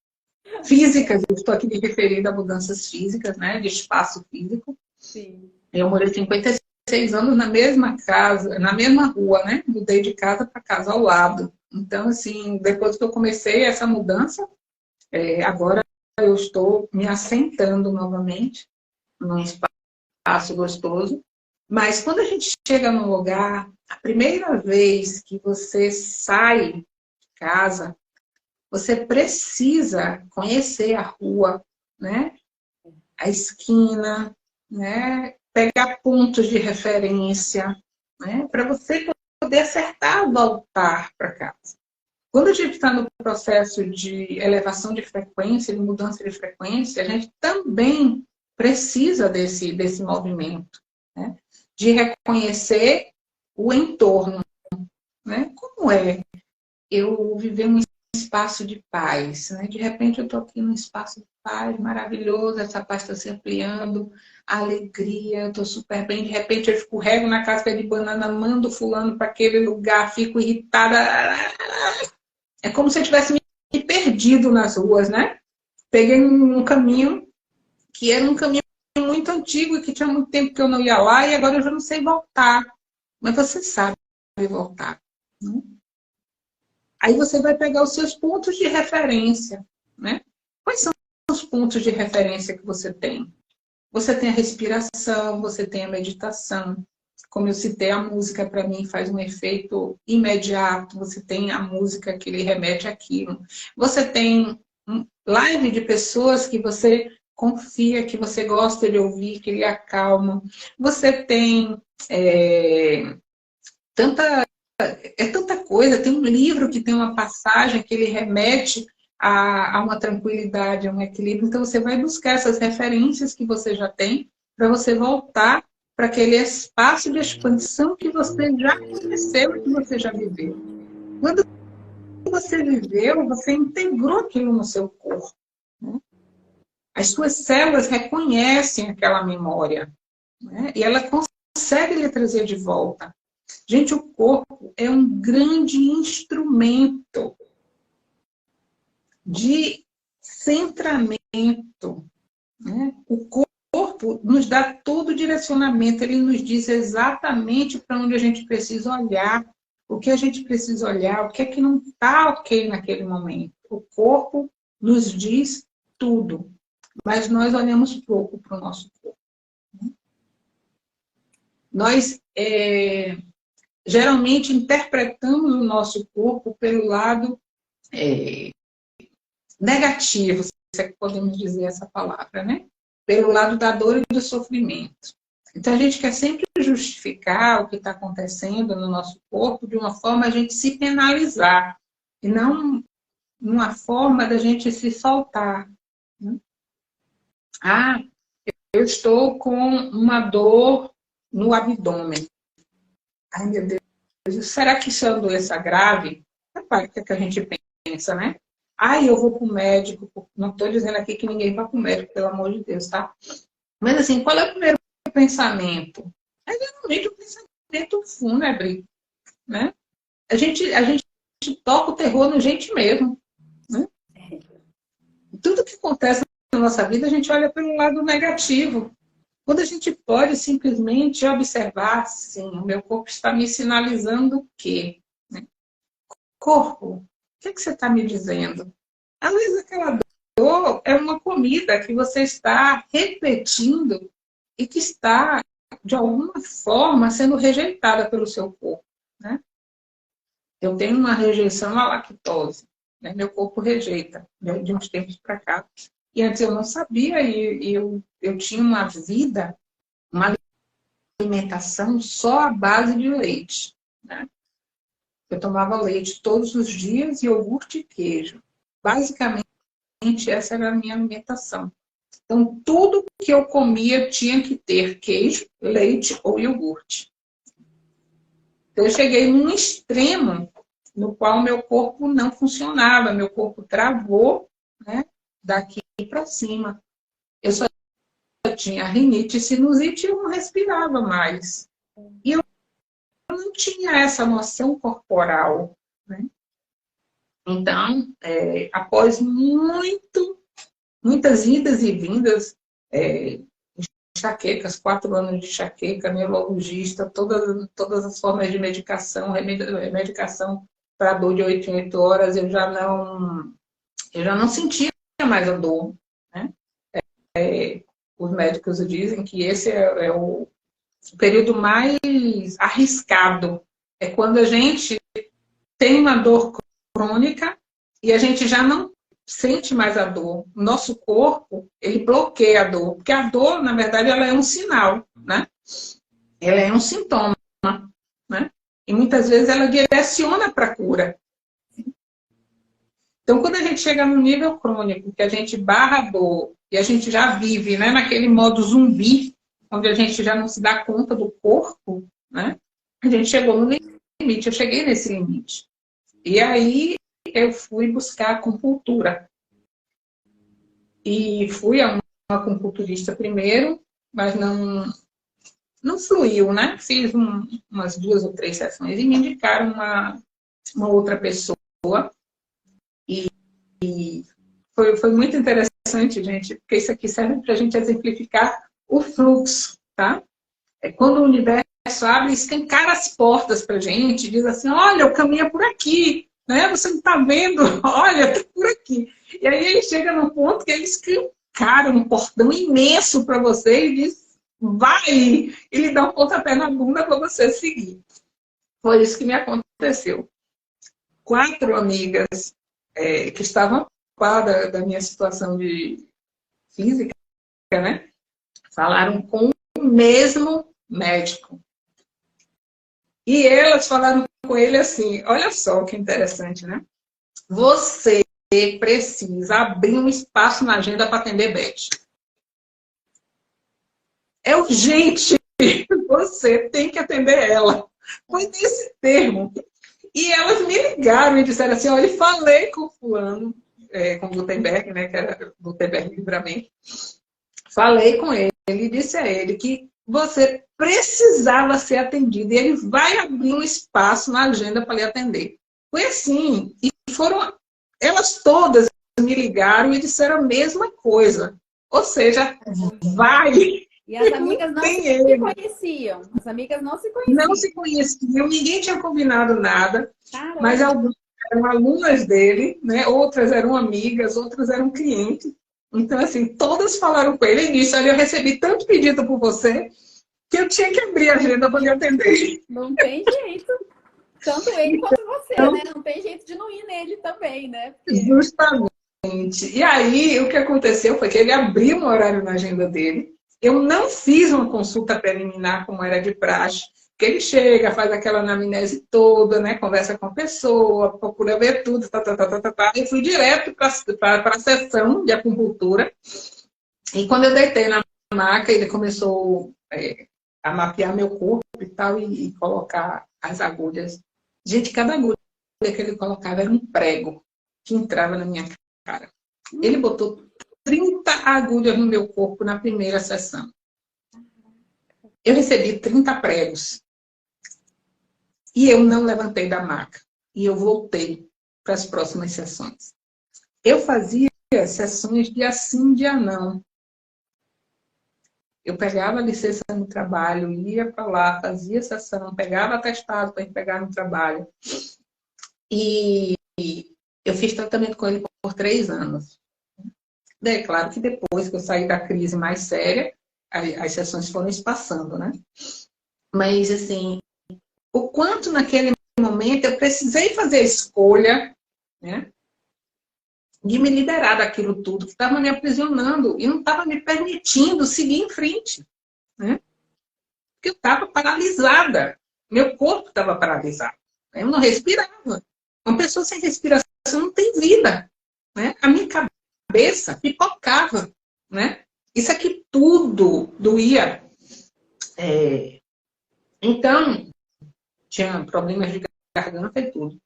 físicas. Eu estou aqui me referindo a mudanças físicas, né? De espaço físico. Sim. Eu morei 55 16 anos na mesma casa, na mesma rua, né? Mudei de casa para casa ao lado. Então, assim, depois que eu comecei essa mudança, agora eu estou me assentando novamente num espaço gostoso. Mas quando a gente chega num lugar, a primeira vez que você sai de casa, você precisa conhecer a rua, né? A esquina, né? Pegar pontos de referência, né? Para você poder acertar voltar para casa. Quando a gente está no processo de elevação de frequência, de mudança de frequência, a gente também precisa desse movimento, né? De reconhecer o entorno, né? Como é eu viver um espaço de paz, né? De repente eu estou aqui num espaço de paz maravilhoso, essa paz está se ampliando, a alegria, eu estou super bem, de repente eu escorrego na casca de banana, mando fulano para aquele lugar, fico irritada. É como se eu tivesse me perdido nas ruas, né? Peguei um caminho que era um caminho muito antigo e que tinha muito tempo que eu não ia lá e agora eu já não sei voltar. Mas você sabe voltar, né? Aí você vai pegar os seus pontos de referência, né? Quais são os pontos de referência que você tem? Você tem a respiração, você tem a meditação. Como eu citei, a música para mim faz um efeito imediato. Você tem a música que lhe remete àquilo. Você tem live de pessoas que você confia, que você gosta de ouvir, que lhe acalmam. Você tem tanta coisa. Tem um livro que tem uma passagem que ele remete a uma tranquilidade, a um equilíbrio. Então, você vai buscar essas referências que você já tem para você voltar para aquele espaço de expansão que você já conheceu e que você já viveu. Quando você viveu, você integrou aquilo no seu corpo, né? As suas células reconhecem aquela memória, né? E ela consegue lhe trazer de volta. Gente, o corpo é um grande instrumento de centramento, né? O corpo nos dá todo o direcionamento, ele nos diz exatamente para onde a gente precisa olhar, o que a gente precisa olhar, o que é que não está ok naquele momento. O corpo nos diz tudo, mas nós olhamos pouco para o nosso corpo. Nós geralmente interpretamos o nosso corpo pelo lado negativo, se é que podemos dizer essa palavra, né? Pelo lado da dor e do sofrimento. Então, a gente quer sempre justificar o que está acontecendo no nosso corpo de uma forma a gente se penalizar, e não uma forma da gente se soltar, né? Ah, eu estou com uma dor no abdômen. Ai, meu Deus, será que isso é uma doença grave? Rapaz, o que é que a gente pensa, né? Ai, eu vou para o médico. Não estou dizendo aqui que ninguém vai para o médico, pelo amor de Deus, tá? Mas assim, qual é o primeiro pensamento? É geralmente o pensamento fúnebre, né? A gente toca o terror na gente mesmo, né? Tudo que acontece na nossa vida, a gente olha pelo lado negativo. Quando a gente pode simplesmente observar, sim, o meu corpo está me sinalizando o quê? Né? Corpo, o que você está me dizendo? Às vezes aquela dor é uma comida que você está repetindo e que está, de alguma forma, sendo rejeitada pelo seu corpo, né? Eu tenho uma rejeição à lactose, né? Meu corpo rejeita, né? De uns tempos para cá. E antes eu não sabia, e eu tinha uma vida, uma alimentação só à base de leite, né? Eu tomava leite todos os dias, iogurte e queijo. Basicamente, essa era a minha alimentação. Então, tudo que eu comia tinha que ter queijo, leite ou iogurte. Então, eu cheguei num extremo no qual meu corpo não funcionava, meu corpo travou, né, daqui para cima. Eu só tinha rinite e sinusite e eu não respirava mais. E eu não tinha essa noção corporal, né? Então, após muitas idas e vindas, enxaquecas, 4 anos de enxaqueca, neurologista, todas as formas de medicação, medicação para dor de 8 em 8 horas, eu já não sentia mais a dor, né? Os médicos dizem que esse é o período mais arriscado. É quando a gente tem uma dor crônica e a gente já não sente mais a dor. O nosso corpo, ele bloqueia a dor. Porque a dor, na verdade, ela é um sinal, né? Ela é um sintoma, né? E muitas vezes ela direciona para a cura. Então, quando a gente chega no nível crônico, que a gente barra a dor, e a gente já vive, né, naquele modo zumbi, onde a gente já não se dá conta do corpo, né? A gente chegou no limite, eu cheguei nesse limite. E aí eu fui buscar acupuntura. E fui a uma acupunturista primeiro, mas não fluiu, né? Fiz umas 2 ou 3 sessões e me indicaram uma outra pessoa. E foi muito interessante, gente, porque isso aqui serve para a gente exemplificar o fluxo, tá? É quando o universo abre e escancara as portas para a gente, diz assim, olha, o caminho é por aqui, né? Você não está vendo? Olha, está por aqui. E aí ele chega num ponto que ele escancara um portão imenso para você e diz, vai! E lhe dá um pontapé na bunda para você seguir. Foi isso que me aconteceu. 4 amigas que estavam a par da minha situação de física, né? Falaram com o mesmo médico. E elas falaram com ele assim, olha só que interessante, né? Você precisa abrir um espaço na agenda para atender Beth. É urgente, você tem que atender ela. Foi nesse termo. E elas me ligaram e disseram assim, olha, falei com o fulano, com o Gutenberg, né, que era Gutenberg Livramento. Falei com ele e disse a ele que você precisava ser atendido e ele vai abrir um espaço na agenda para lhe atender. Foi assim. E elas todas me ligaram e disseram a mesma coisa. Ou seja, vai. E as amigas não se conheciam. As amigas não se conheciam. Não se conheciam, ninguém tinha combinado nada. Caramba. Mas algumas eram alunas dele, né? Outras eram amigas, outras eram clientes. Então, assim, todas falaram com ele e disse, olha, eu recebi tanto pedido por você que eu tinha que abrir a agenda para lhe atender. Não tem jeito. Tanto ele quanto você, né? Não tem jeito de não ir nele também, né? Porque... Justamente. E aí, o que aconteceu foi que ele abriu um horário na agenda dele. Eu não fiz uma consulta preliminar como era de praxe, porque ele chega, faz aquela anamnese toda, né? Conversa com a pessoa, procura ver tudo, Eu fui direto para a sessão de acupuntura. E quando eu deitei na maca, ele começou a mapear meu corpo e tal, e colocar as agulhas. Gente, cada agulha que ele colocava era um prego que entrava na minha cara. Ele botou 30 agulhas no meu corpo na primeira sessão. Eu recebi 30 pregos. E eu não levantei da maca. E eu voltei para as próximas sessões. Eu fazia sessões dia sim, dia não. Eu pegava licença no trabalho, ia para lá, fazia sessão, pegava atestado para pegar no trabalho. E eu fiz tratamento com ele por 3 anos. É claro que depois que eu saí da crise mais séria, as sessões foram espaçando, né? Mas, assim, o quanto naquele momento eu precisei fazer a escolha, né, de me liberar daquilo tudo que estava me aprisionando e não estava me permitindo seguir em frente, né? Porque eu estava paralisada. Meu corpo estava paralisado. Eu não respirava. Uma pessoa sem respiração não tem vida, né? A minha cabeça pipocava, né? Isso aqui tudo doía. Então, tinha problemas de garganta e tudo.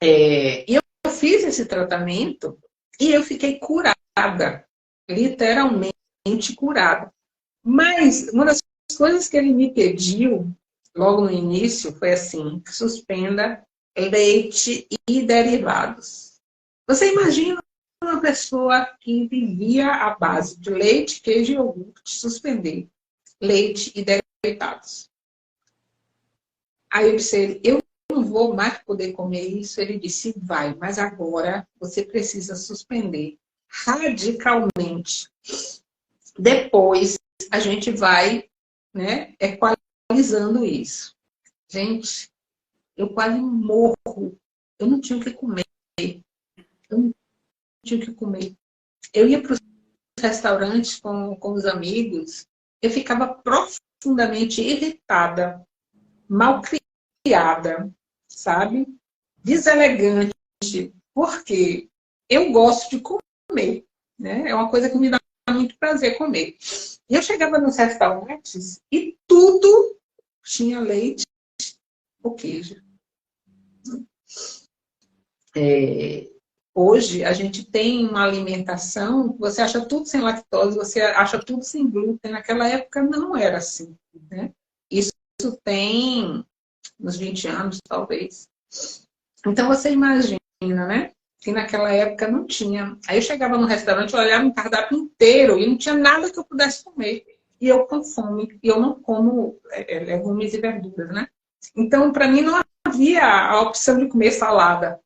E eu fiz esse tratamento e eu fiquei curada. Literalmente curada. Mas uma das coisas que ele me pediu logo no início foi assim, suspenda leite e derivados. Você imagina uma pessoa que vivia à base de leite, queijo e iogurte, suspender leite e derivados. Aí eu disse, eu não vou mais poder comer isso. Ele disse, vai, mas agora você precisa suspender radicalmente. Depois a gente vai, né, equalizando isso. Gente, eu quase morro. Eu não tinha o que comer. Eu não tinha o que comer. Eu ia para os restaurantes com os amigos, eu ficava profundamente irritada, mal criada, sabe? Deselegante, porque eu gosto de comer, né? É uma coisa que me dá muito prazer comer. E eu chegava nos restaurantes e tudo tinha leite ou queijo. Hoje a gente tem uma alimentação que você acha tudo sem lactose, você acha tudo sem glúten. Naquela época não era assim, né? Isso tem uns 20 anos, talvez. Então você imagina, né? Que naquela época não tinha. Aí eu chegava no restaurante, eu olhava um cardápio inteiro e não tinha nada que eu pudesse comer. E eu com fome, e eu não como legumes e verduras, né? Então, para mim, não havia a opção de comer salada,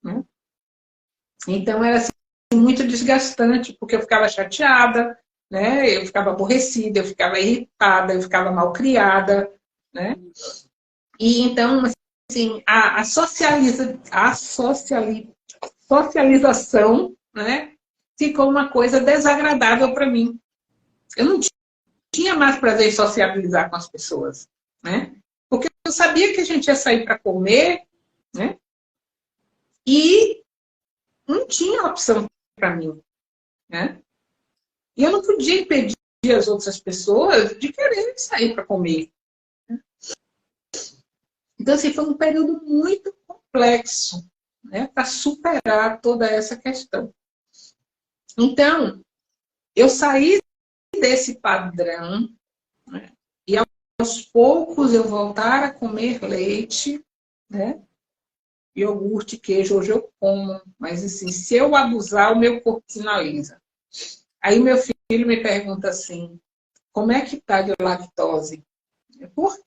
né? Então, era assim, muito desgastante, porque eu ficava chateada, né? Eu ficava aborrecida, eu ficava irritada, eu ficava mal criada, né? E então, assim, a socialização, né, ficou uma coisa desagradável para mim. Eu não tinha mais prazer em sociabilizar com as pessoas, né? Porque eu sabia que a gente ia sair para comer, né? E não tinha opção para mim, né? E eu não podia impedir as outras pessoas de querer sair para comer. Então, assim, foi um período muito complexo, né, para superar toda essa questão. Então, eu saí desse padrão, né, e aos poucos eu voltar a comer leite, né, iogurte, queijo. Hoje eu como, mas assim, se eu abusar, o meu corpo sinaliza. Aí meu filho me pergunta assim, como é que tá de lactose? Por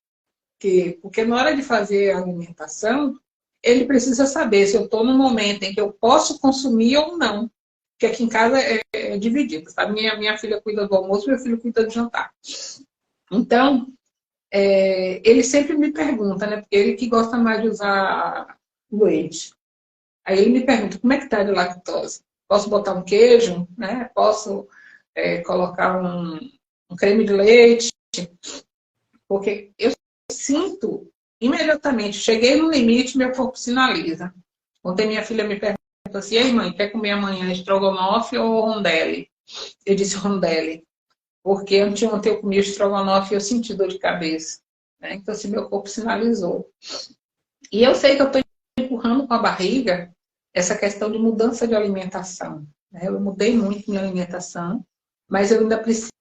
quê? Porque na hora de fazer a alimentação, ele precisa saber se eu estou no momento em que eu posso consumir ou não. Porque aqui em casa é dividido, sabe? Minha filha cuida do almoço, meu filho cuida do jantar. Então, ele sempre me pergunta, né? Porque ele que gosta mais de usar leite. Aí ele me pergunta, como é que está de lactose? Posso botar um queijo, né? Posso colocar um creme de leite? Porque eu sinto imediatamente, cheguei no limite, meu corpo sinaliza. Ontem minha filha me perguntou assim, ei mãe, quer comer amanhã estrogonofe ou rondelli? Eu disse rondelli, porque anteontem eu comi estrogonofe e eu senti dor de cabeça, né? Então assim, meu corpo sinalizou. E eu sei que eu estou empurrando com a barriga essa questão de mudança de alimentação, né? Eu mudei muito minha alimentação, mas eu ainda preciso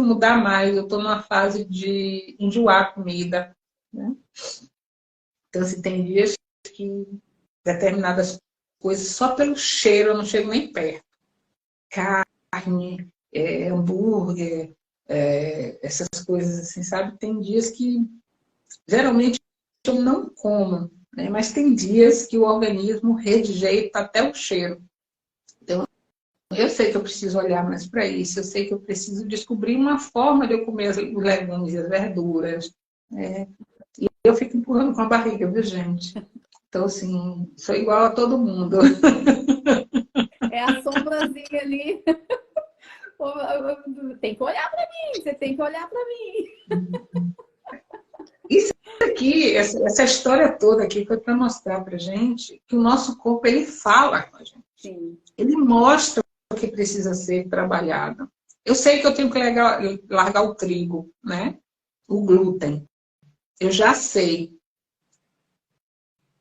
mudar mais. Eu estou numa fase de enjoar comida, né? Então, assim, tem dias que determinadas coisas, só pelo cheiro, eu não chego nem perto. Carne, hambúrguer, essas coisas assim, sabe? Tem dias que, geralmente, eu não como, né? Mas tem dias que o organismo rejeita até o cheiro. Então, eu sei que eu preciso olhar mais para isso, eu sei que eu preciso descobrir uma forma de eu comer os legumes e as verduras. E eu fico empurrando com a barriga, viu, gente? Então, assim, sou igual a todo mundo. É a sombrazinha ali. Tem que olhar para mim, você tem que olhar para mim. Isso aqui, essa história toda aqui foi para mostrar para gente que o nosso corpo, ele fala com a gente. Sim. Ele mostra o que precisa ser trabalhado. Eu sei que eu tenho que largar o trigo, né? O glúten. Eu já sei.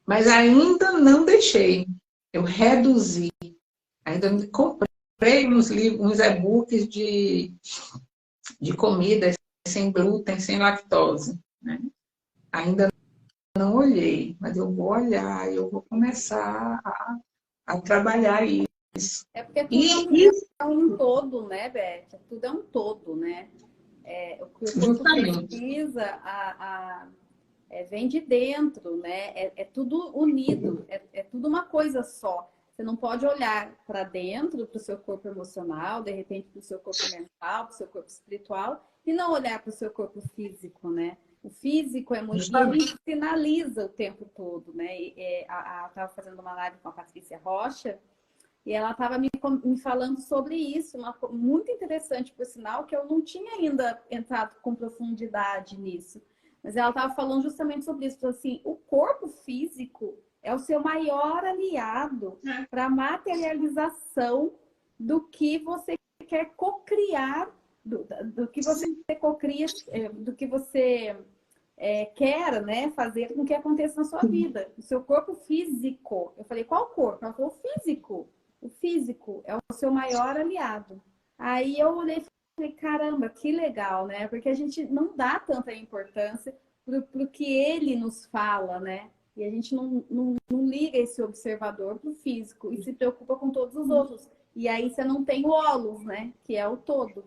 Mas ainda não deixei. Eu reduzi. Ainda comprei uns e-books de comida sem glúten, sem lactose, né? Ainda não olhei, mas eu vou olhar, eu vou começar a trabalhar É porque E é um todo, né, Beth? Tudo é um todo, né? O que o corpo justamente. precisa vem de dentro, né? É tudo unido, é tudo uma coisa só. Você não pode olhar para dentro, para o seu corpo emocional, de repente para o seu corpo mental, para o seu corpo espiritual, e não olhar para o seu corpo físico, né? O físico é muito. E ele sinaliza o tempo todo, né? Estava fazendo uma live com a Patrícia Rocha, e ela estava me falando sobre isso, muito interessante, por sinal, que eu não tinha ainda entrado com profundidade nisso. Mas ela estava falando justamente sobre isso. Assim, o corpo físico é o seu maior aliado para a materialização do que você quer cocriar, do que você cocria, do que você quer, né, fazer com que aconteça na sua vida. O seu corpo físico. Eu falei, qual corpo? Ela falou, físico. O físico é o seu maior aliado. Aí eu olhei e falei, caramba, que legal, né? Porque a gente não dá tanta importância para o que ele nos fala, né? E a gente não liga esse observador para o físico e se preocupa com todos os outros. E aí você não tem o holos, né? Que é o todo.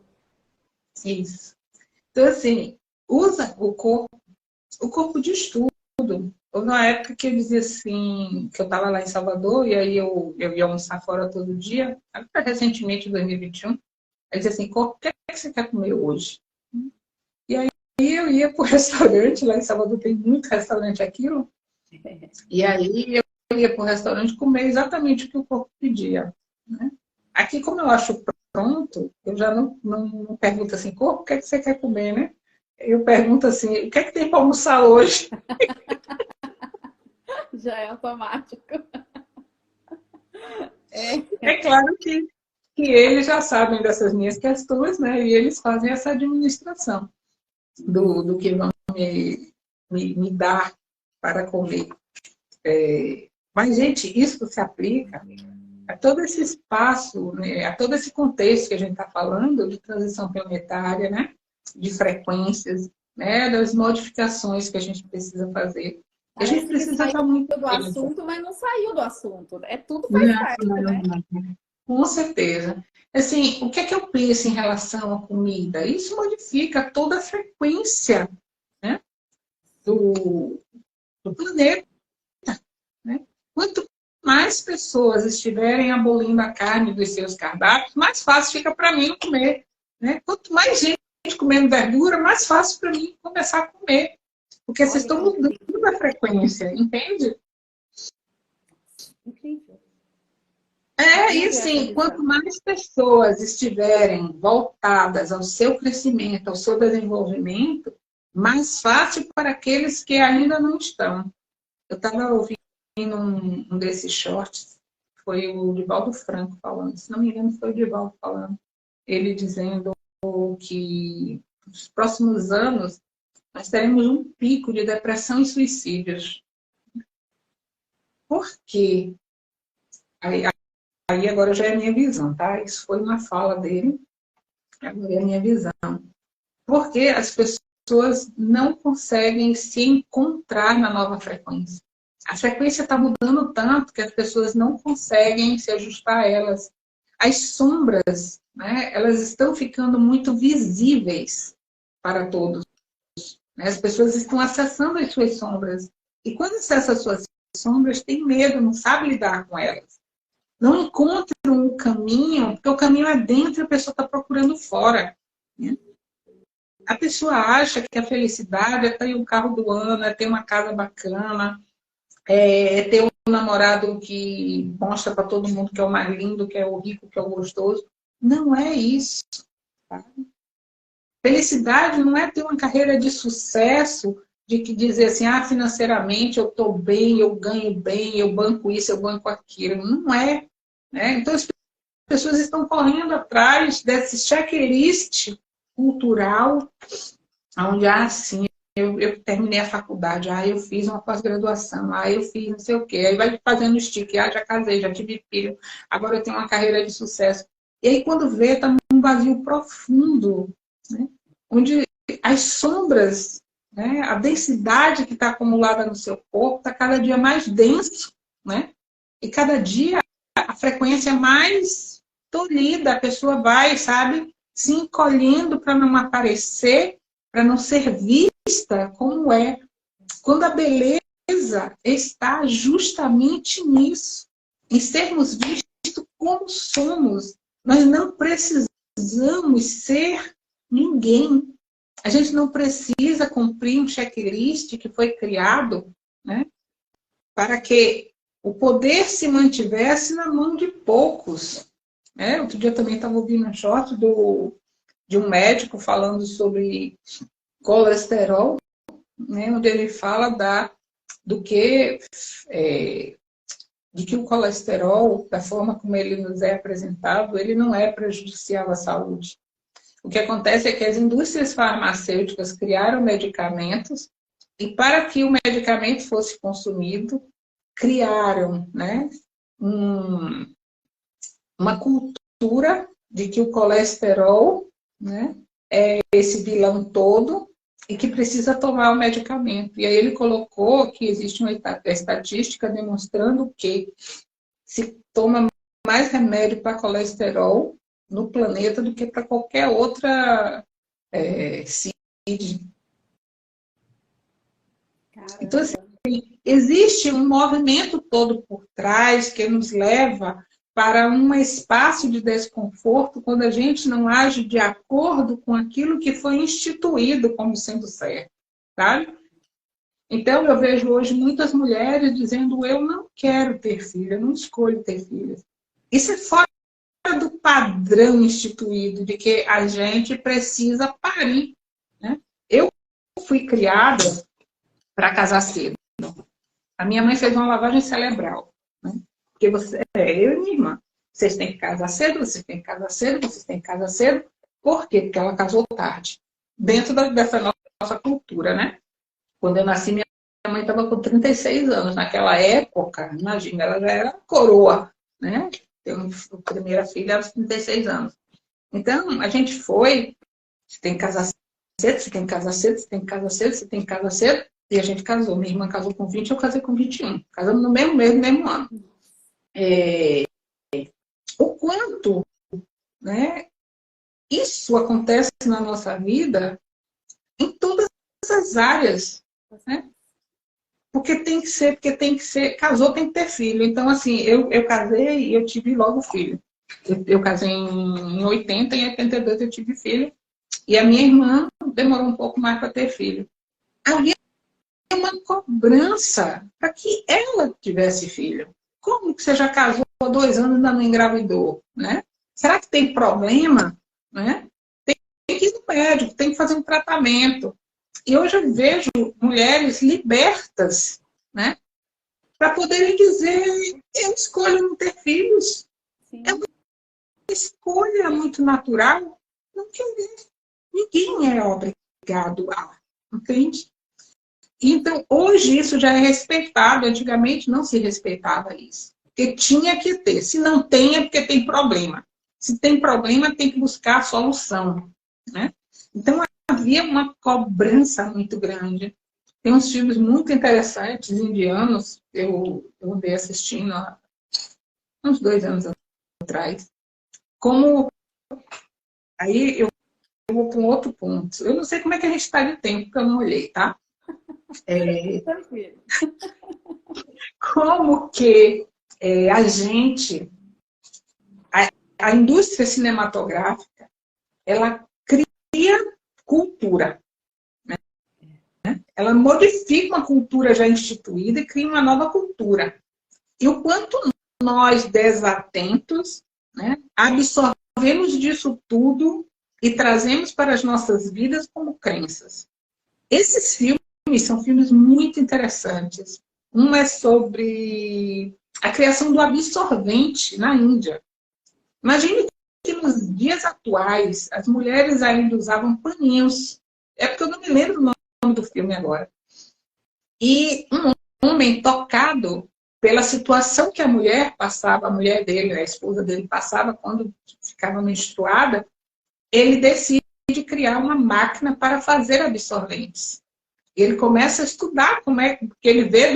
Isso. Então, assim, usa o corpo de estudo. Houve uma época que eu dizia assim, que eu estava lá em Salvador, e aí eu ia almoçar fora todo dia, até recentemente, em 2021, aí dizia assim, o que é que você quer comer hoje? E aí eu ia para o restaurante, lá em Salvador tem muito restaurante aquilo, e aí eu ia para o restaurante comer exatamente o que o corpo pedia. Né? Aqui, como eu acho pronto, eu já não pergunto assim, corpo, o que é que você quer comer, né? Eu pergunto assim, o que é que tem para almoçar hoje? Já é automático. É claro que eles já sabem dessas minhas questões, né? E eles fazem essa administração do que vão me dar para comer. Mas, gente, isso se aplica a todo esse espaço, né? A todo esse contexto que a gente está falando de transição planetária, né? De frequências, né? Das modificações que a gente precisa fazer. A gente precisa estar muito do assunto, mas não saiu do assunto. Tudo faz não, parte, né? Com certeza. Assim, o que é que eu penso em relação à comida? Isso modifica toda a frequência, né, do planeta. Né? Quanto mais pessoas estiverem abolindo a carne dos seus cardápios, mais fácil fica para mim comer. Né? Quanto mais gente comendo verdura, mais fácil para mim começar a comer. Porque vocês estão mudando a frequência, entende? Incrível. E assim, quanto mais pessoas estiverem voltadas ao seu crescimento, ao seu desenvolvimento, mais fácil para aqueles que ainda não estão. Eu estava ouvindo um desses shorts, foi o Divaldo Franco falando, se não me engano foi o Divaldo falando, ele dizendo que nos próximos anos nós teremos um pico de depressão e suicídios. Por quê? Aí agora já é a minha visão, tá? Isso foi uma fala dele, agora é a minha visão. Porque as pessoas não conseguem se encontrar na nova frequência. A frequência está mudando tanto que as pessoas não conseguem se ajustar a elas. As sombras, né, elas estão ficando muito visíveis para todos. Né? As pessoas estão acessando as suas sombras. E quando acessa as suas sombras, tem medo, não sabe lidar com elas. Não encontram um caminho, porque o caminho é dentro e a pessoa está procurando fora. Né? A pessoa acha que a felicidade é ter um carro do ano, é ter uma casa bacana, é ter um namorado que mostra para todo mundo que é o mais lindo, que é o rico, que é o gostoso. Não é isso. Tá? Felicidade não é ter uma carreira de sucesso, de que dizer assim, financeiramente eu estou bem, eu ganho bem, eu banco isso, eu banco aquilo. Não é. Né? Então, as pessoas estão correndo atrás desse checklist cultural, onde, sim, eu terminei a faculdade, eu fiz uma pós-graduação, eu fiz não sei o quê, aí vai fazendo stick, já casei, já tive filho, agora eu tenho uma carreira de sucesso. E aí, quando vê, está num vazio profundo, né? Onde as sombras, né? A densidade que está acumulada no seu corpo está cada dia mais denso, né? E cada dia a frequência mais tolhida, a pessoa vai, sabe, se encolhendo para não aparecer, para não ser vista como é. Quando a beleza está justamente nisso, em sermos vistos como somos. Nós não precisamos ser ninguém. A gente não precisa cumprir um checklist que foi criado, né, para que o poder se mantivesse na mão de poucos. Outro dia também estava ouvindo um short de um médico falando sobre colesterol, né, onde ele fala de que o colesterol, da forma como ele nos é apresentado, ele não é prejudicial à saúde. O que acontece é que as indústrias farmacêuticas criaram medicamentos e para que o medicamento fosse consumido, criaram, né, uma cultura de que o colesterol, né, é esse vilão todo e que precisa tomar o medicamento. E aí ele colocou que existe uma estatística demonstrando que se toma mais remédio para colesterol no planeta do que para qualquer outra CID. Então, assim, existe um movimento todo por trás que nos leva para um espaço de desconforto quando a gente não age de acordo com aquilo que foi instituído como sendo certo, sabe? Então, eu vejo hoje muitas mulheres dizendo: eu não quero ter filho, eu não escolho ter filhos. Isso é fora do padrão instituído de que a gente precisa parir, né? Eu fui criada para casar cedo. A minha mãe fez uma lavagem cerebral, né? Porque eu e minha irmã, vocês têm que casar cedo, vocês têm que casar cedo, vocês têm que casar cedo. Por quê? Porque ela casou tarde. Dentro dessa nossa cultura, né? Quando eu nasci, minha mãe estava com 36 anos. Naquela época, imagina, ela já era coroa, né? A primeira filha aos 36 anos. Então, a gente foi, você tem que casar cedo, você tem que casar cedo, você tem que casar cedo, você tem que casar cedo. E a gente casou. Minha irmã casou com 20, eu casei com 21. Casamos no mesmo mês, no mesmo ano. O quanto, né, isso acontece na nossa vida em todas as áreas, né? Porque tem que ser, casou, tem que ter filho. Então, assim, eu casei e eu tive logo filho. Eu casei em 80, em 82 eu tive filho. E a minha irmã demorou um pouco mais para ter filho. Havia uma cobrança para que ela tivesse filho. Como que você já casou há 2 anos e ainda não engravidou, né? Será que tem problema, né? Tem que ir no médico, tem que fazer um tratamento. E hoje eu vejo mulheres libertas, né? Para poderem dizer: eu escolho não ter filhos. Sim. É uma escolha muito natural. Não querer. Ninguém é obrigado a, entende? Então, hoje isso já é respeitado. Antigamente não se respeitava isso. Porque tinha que ter. Se não tem, é porque tem problema. Se tem problema, tem que buscar a solução, né? Então, havia uma cobrança muito grande. Tem uns filmes muito interessantes, indianos, eu andei assistindo há uns 2 anos atrás. Como... Aí eu vou para um outro ponto. Eu não sei como é que a gente está de tempo, porque eu não olhei, tá? Tranquilo. Como que a gente... A indústria cinematográfica, ela cria cultura. Né? Ela modifica uma cultura já instituída e cria uma nova cultura. E o quanto nós, desatentos, né, absorvemos disso tudo e trazemos para as nossas vidas como crenças. Esses filmes são filmes muito interessantes. Um é sobre a criação do absorvente na Índia. Imagine que nos dias atuais as mulheres ainda usavam paninhos. É porque eu não me lembro o nome do filme agora. E um homem tocado pela situação que a mulher passava, a mulher dele, a esposa dele passava quando ficava menstruada, ele decide criar uma máquina para fazer absorventes. Ele começa a estudar como é que ele vê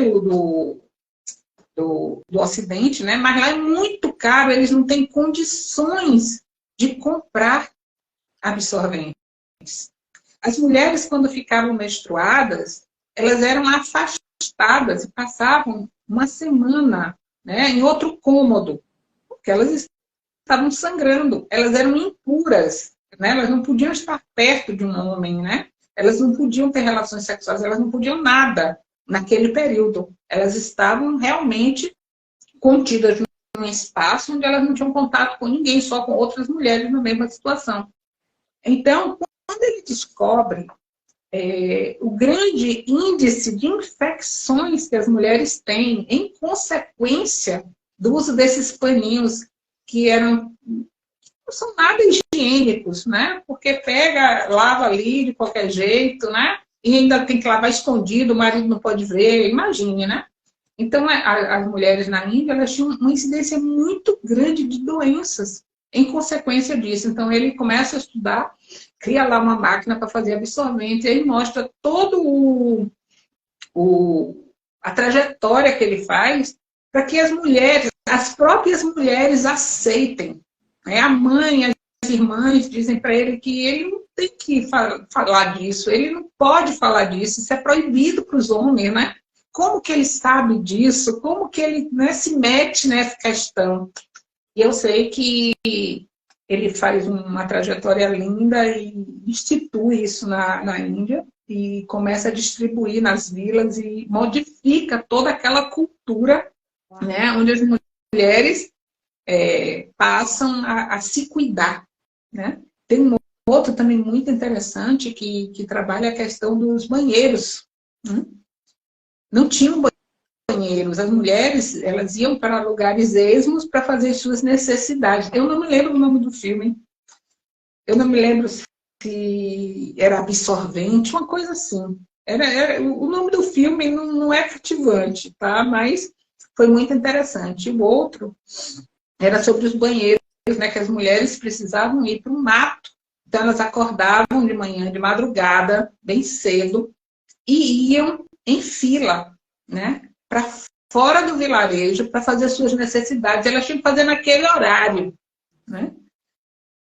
do Ocidente, né? Mas lá é muito caro, eles não têm condições de comprar absorventes. As mulheres, quando ficavam menstruadas, elas eram afastadas e passavam uma semana, né, em outro cômodo, porque elas estavam sangrando, elas eram impuras, né? Elas não podiam estar perto de um homem, né? Elas não podiam ter relações sexuais, elas não podiam nada naquele período. Elas estavam realmente contidas num espaço onde elas não tinham contato com ninguém, só com outras mulheres na mesma situação. Então, quando ele descobre o grande índice de infecções que as mulheres têm em consequência do uso desses paninhos que não são nada higiênicos, né? Porque pega, lava ali de qualquer jeito, né? E ainda tem que lavar escondido, o marido não pode ver, imagine, né? Então, as mulheres na Índia, elas tinham uma incidência muito grande de doenças em consequência disso. Então, ele começa a estudar, cria lá uma máquina para fazer absorvente, e aí mostra todo a trajetória que ele faz para que as mulheres, as próprias mulheres aceitem. A mãe, as irmãs dizem para ele que ele não tem que falar disso, ele não pode falar disso, isso é proibido para os homens, né? Como que ele sabe disso? Como que ele, né, se mete nessa questão? E eu sei que ele faz uma trajetória linda e institui isso na Índia e começa a distribuir nas vilas e modifica toda aquela cultura, né, onde as mulheres passam a se cuidar, né? Tem um outro também muito interessante que trabalha a questão dos banheiros. Não tinham banheiros. As mulheres, elas iam para lugares esmos para fazer suas necessidades. Eu não me lembro o nome do filme. Eu não me lembro se era absorvente, uma coisa assim. O nome do filme não é cativante, tá? Mas foi muito interessante. O outro era sobre os banheiros, né? Que as mulheres precisavam ir para o mato. Então, elas acordavam de manhã, de madrugada, bem cedo, e iam em fila, né, para fora do vilarejo para fazer suas necessidades. Elas tinham que fazer naquele horário, né,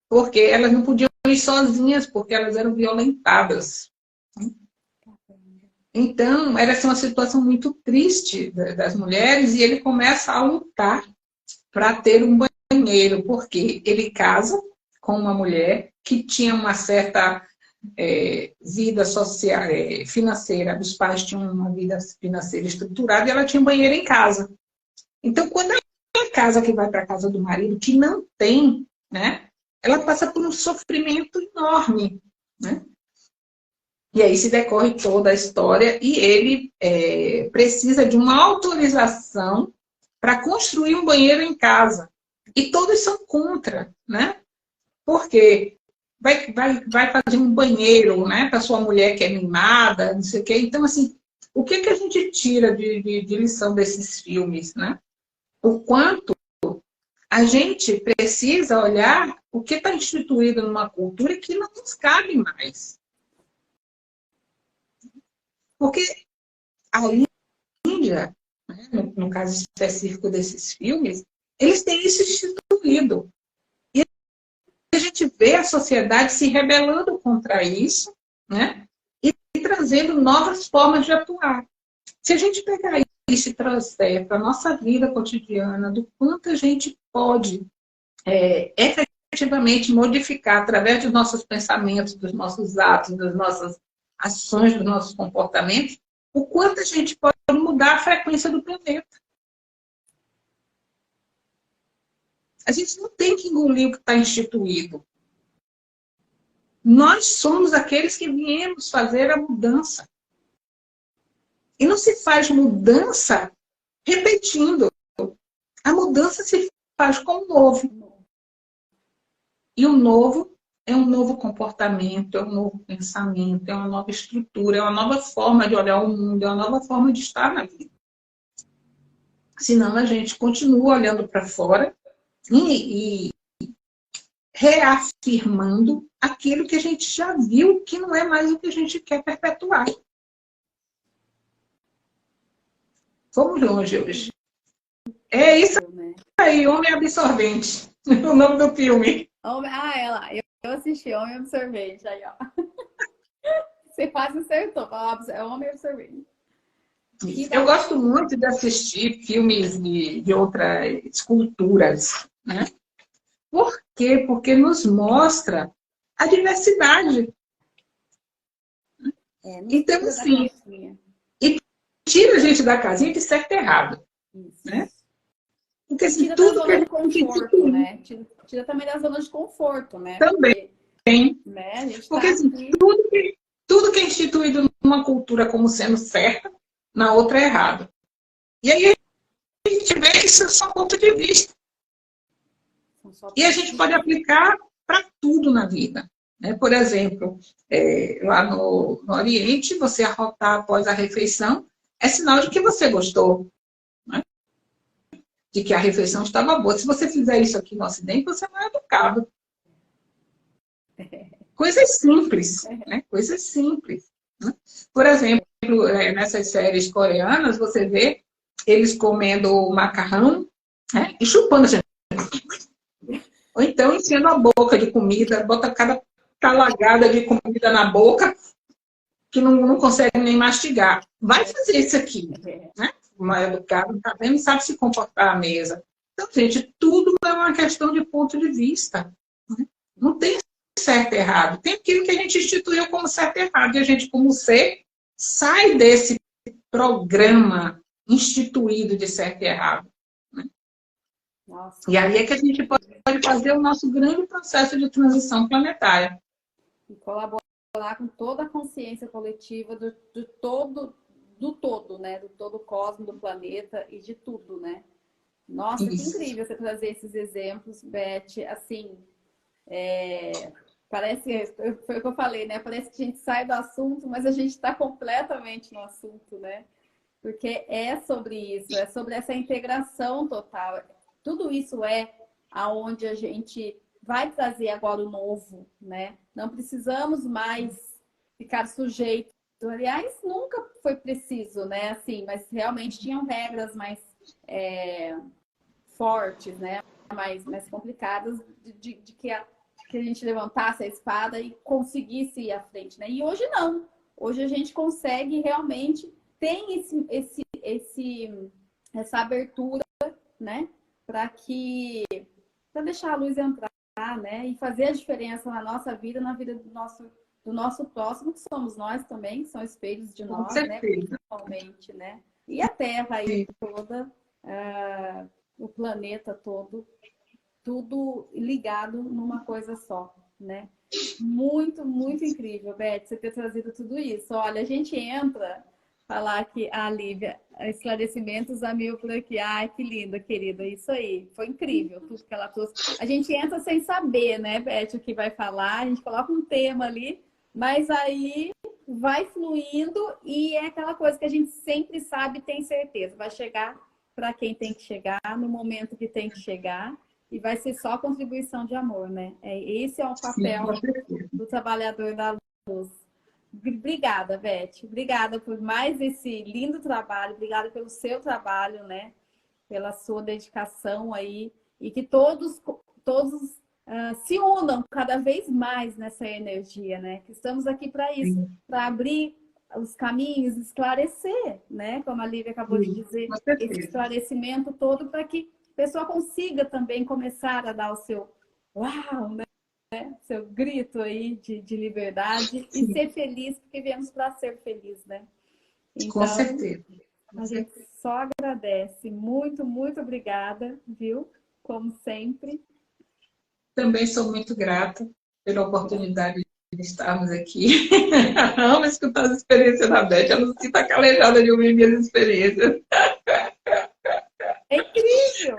porque elas não podiam ir sozinhas, porque elas eram violentadas. Então, era assim, uma situação muito triste das mulheres, e ele começa a lutar para ter um banheiro, porque ele casa com uma mulher que tinha uma certa vida social, financeira. Os pais tinham uma vida financeira estruturada e ela tinha um banheiro em casa. Então, quando ela casa, que vai para a casa do marido, que não tem, né, ela passa por um sofrimento enorme, né? E aí se decorre toda a história e ele precisa de uma autorização para construir um banheiro em casa. E todos são contra, né? Porque vai fazer um banheiro, né, para sua mulher que é mimada, não sei o quê. Então, assim, o que a gente tira de lição desses filmes, né? O quanto a gente precisa olhar o que está instituído numa cultura que não nos cabe mais. Porque a Índia, né, no caso específico desses filmes, eles têm isso instituído. A gente vê a sociedade se rebelando contra isso, né? E trazendo novas formas de atuar. Se a gente pegar isso e trouxer para a nossa vida cotidiana, do quanto a gente pode efetivamente modificar através dos nossos pensamentos, dos nossos atos, das nossas ações, dos nossos comportamentos, o quanto a gente pode mudar a frequência do planeta. A gente não tem que engolir o que está instituído. Nós somos aqueles que viemos fazer a mudança. E não se faz mudança repetindo. A mudança se faz com o novo. E o novo é um novo comportamento, é um novo pensamento, é uma nova estrutura, é uma nova forma de olhar o mundo, é uma nova forma de estar na vida. Senão a gente continua olhando para fora e reafirmando aquilo que a gente já viu que não é mais o que a gente quer perpetuar. Fomos longe hoje. É isso né? aí, Homem Absorvente. O nome do filme. Eu assisti Homem Absorvente, aí, ó. Você quase acertou, é Homem Absorvente. Eu gosto muito de assistir filmes de outras culturas, né? Por quê? Porque nos mostra a diversidade. Então, assim, e tira a gente da casinha de certo e errado. Isso. Né? Porque assim, tira tudo da zona de conforto, né? Tira também da zona de conforto, né? Também. Né? A gente porque tá assim, aqui... tudo que é instituído numa cultura como sendo certa, na outra é errado. E aí a gente vê que isso é só ponto de vista. E a gente pode aplicar para tudo na vida. Né? Por exemplo, lá no Oriente, você arrotar após a refeição é sinal de que você gostou. Né? De que a refeição estava boa. Se você fizer isso aqui no Ocidente, você não é educado. Coisas simples. Né? Coisas simples. Né? Por exemplo, nessas séries coreanas, você vê eles comendo macarrão, né? E chupando, gente. Ou então enchendo a boca de comida, bota cada talagada de comida na boca que não consegue nem mastigar. Vai fazer isso aqui, né? Uma educada, tá vendo? Sabe se comportar à mesa. Então, gente, tudo é uma questão de ponto de vista. Né? Não tem certo e errado. Tem aquilo que a gente instituiu como certo e errado. E a gente, como ser, sai desse programa instituído de certo e errado. Né? Nossa, e aí é que a gente pode fazer o nosso grande processo de transição planetária. E colaborar com toda a consciência coletiva do todo, né? Do todo o cosmos, do planeta e de tudo, né? Nossa, que incrível você trazer esses exemplos, Beth. Assim, parece, foi o que eu falei, né? Parece que a gente sai do assunto, mas a gente está completamente no assunto, né? Porque é sobre isso, é sobre essa integração total. Tudo isso é aonde a gente vai trazer agora o novo, né? Não precisamos mais ficar sujeitos. Aliás, nunca foi preciso, né? Assim, mas realmente tinham regras mais fortes, né? Mais complicadas de que a gente levantasse a espada e conseguisse ir à frente, né? E hoje não. Hoje a gente consegue realmente tem essa abertura, né? Para deixar a luz entrar, né? E fazer a diferença na nossa vida, na vida do nosso próximo, que somos nós também, que são espelhos de nós, né? Principalmente, né? E a Terra aí toda, o planeta todo, tudo ligado numa coisa só, né? Muito, muito incrível, Beth, você ter trazido tudo isso. Olha, a gente entra, falar que a Lívia, esclarecimentos a mil por aqui. Ai, que linda, querida. Isso aí, foi incrível tudo que ela trouxe. A gente entra sem saber, né, Beth, o que vai falar. A gente coloca um tema ali, mas aí vai fluindo e é aquela coisa que a gente sempre sabe e tem certeza. Vai chegar para quem tem que chegar, no momento que tem que chegar. E vai ser só contribuição de amor, né? Esse é o papel do trabalhador da luz. Obrigada, Beth. Obrigada por mais esse lindo trabalho. Obrigada pelo seu trabalho, né? Pela sua dedicação aí. E que todos se unam cada vez mais nessa energia, né? Que estamos aqui para isso, para abrir os caminhos, esclarecer, né? Como a Lívia acabou de dizer, esse esclarecimento todo para que a pessoa consiga também começar a dar o seu uau, né? Seu grito aí de liberdade e ser feliz, porque viemos para ser feliz, né? Então, com certeza. A gente só agradece. Muito, muito obrigada, viu? Como sempre. Também sou muito grata pela oportunidade de estarmos aqui. Amo escutar as experiências da Beth. Eu não sinto calejada de ouvir minhas experiências. É incrível!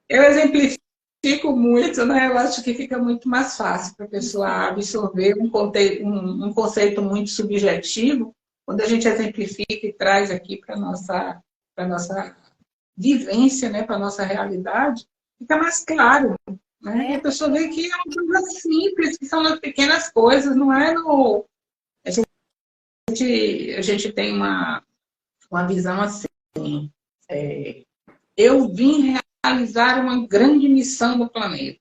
Eu exemplifico muito, né? Eu acho que fica muito mais fácil para a pessoa absorver um conceito muito subjetivo, quando a gente exemplifica e traz aqui para a nossa vivência, né? Para a nossa realidade, fica mais claro. Né? E a pessoa vê que é uma coisa simples, que são as pequenas coisas, não é no... A gente tem uma visão assim, eu vim realizar uma grande missão no planeta.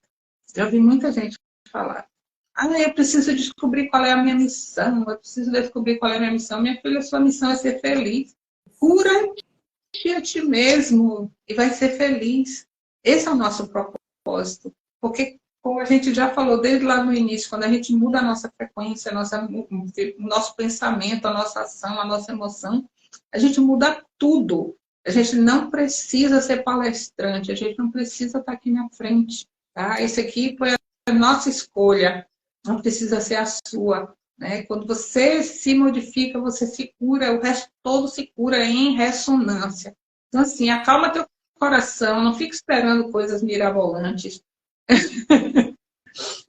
Já ouvi muita gente falar. Ah, eu preciso descobrir qual é a minha missão, eu preciso descobrir qual é a minha missão. Minha filha, sua missão é ser feliz. Cura-te a ti mesmo e vai ser feliz. Esse é o nosso propósito. Porque, como a gente já falou desde lá no início, quando a gente muda a nossa frequência, o nosso pensamento, a nossa ação, a nossa emoção, a gente muda tudo. A gente não precisa ser palestrante, a gente não precisa estar aqui na frente. Tá? Esse aqui foi a nossa escolha. Não precisa ser a sua. Né? Quando você se modifica, você se cura, o resto todo se cura em ressonância. Então, assim, acalma teu coração, não fique esperando coisas mirabolantes.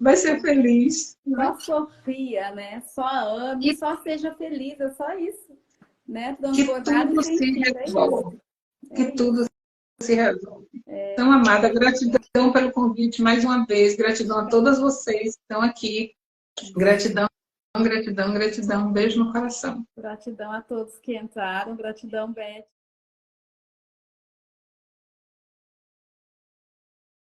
Vai ser feliz. Só sorria, né? Só ame, só seja feliz, é só isso. Né? Que Transbordado tudo e se sentido, resolve. Que tudo se resolve. É. Então, amada, gratidão pelo convite mais uma vez. Gratidão a todas vocês que estão aqui. Gratidão, gratidão, gratidão. Um beijo no coração. Gratidão a todos que entraram. Gratidão, Beth.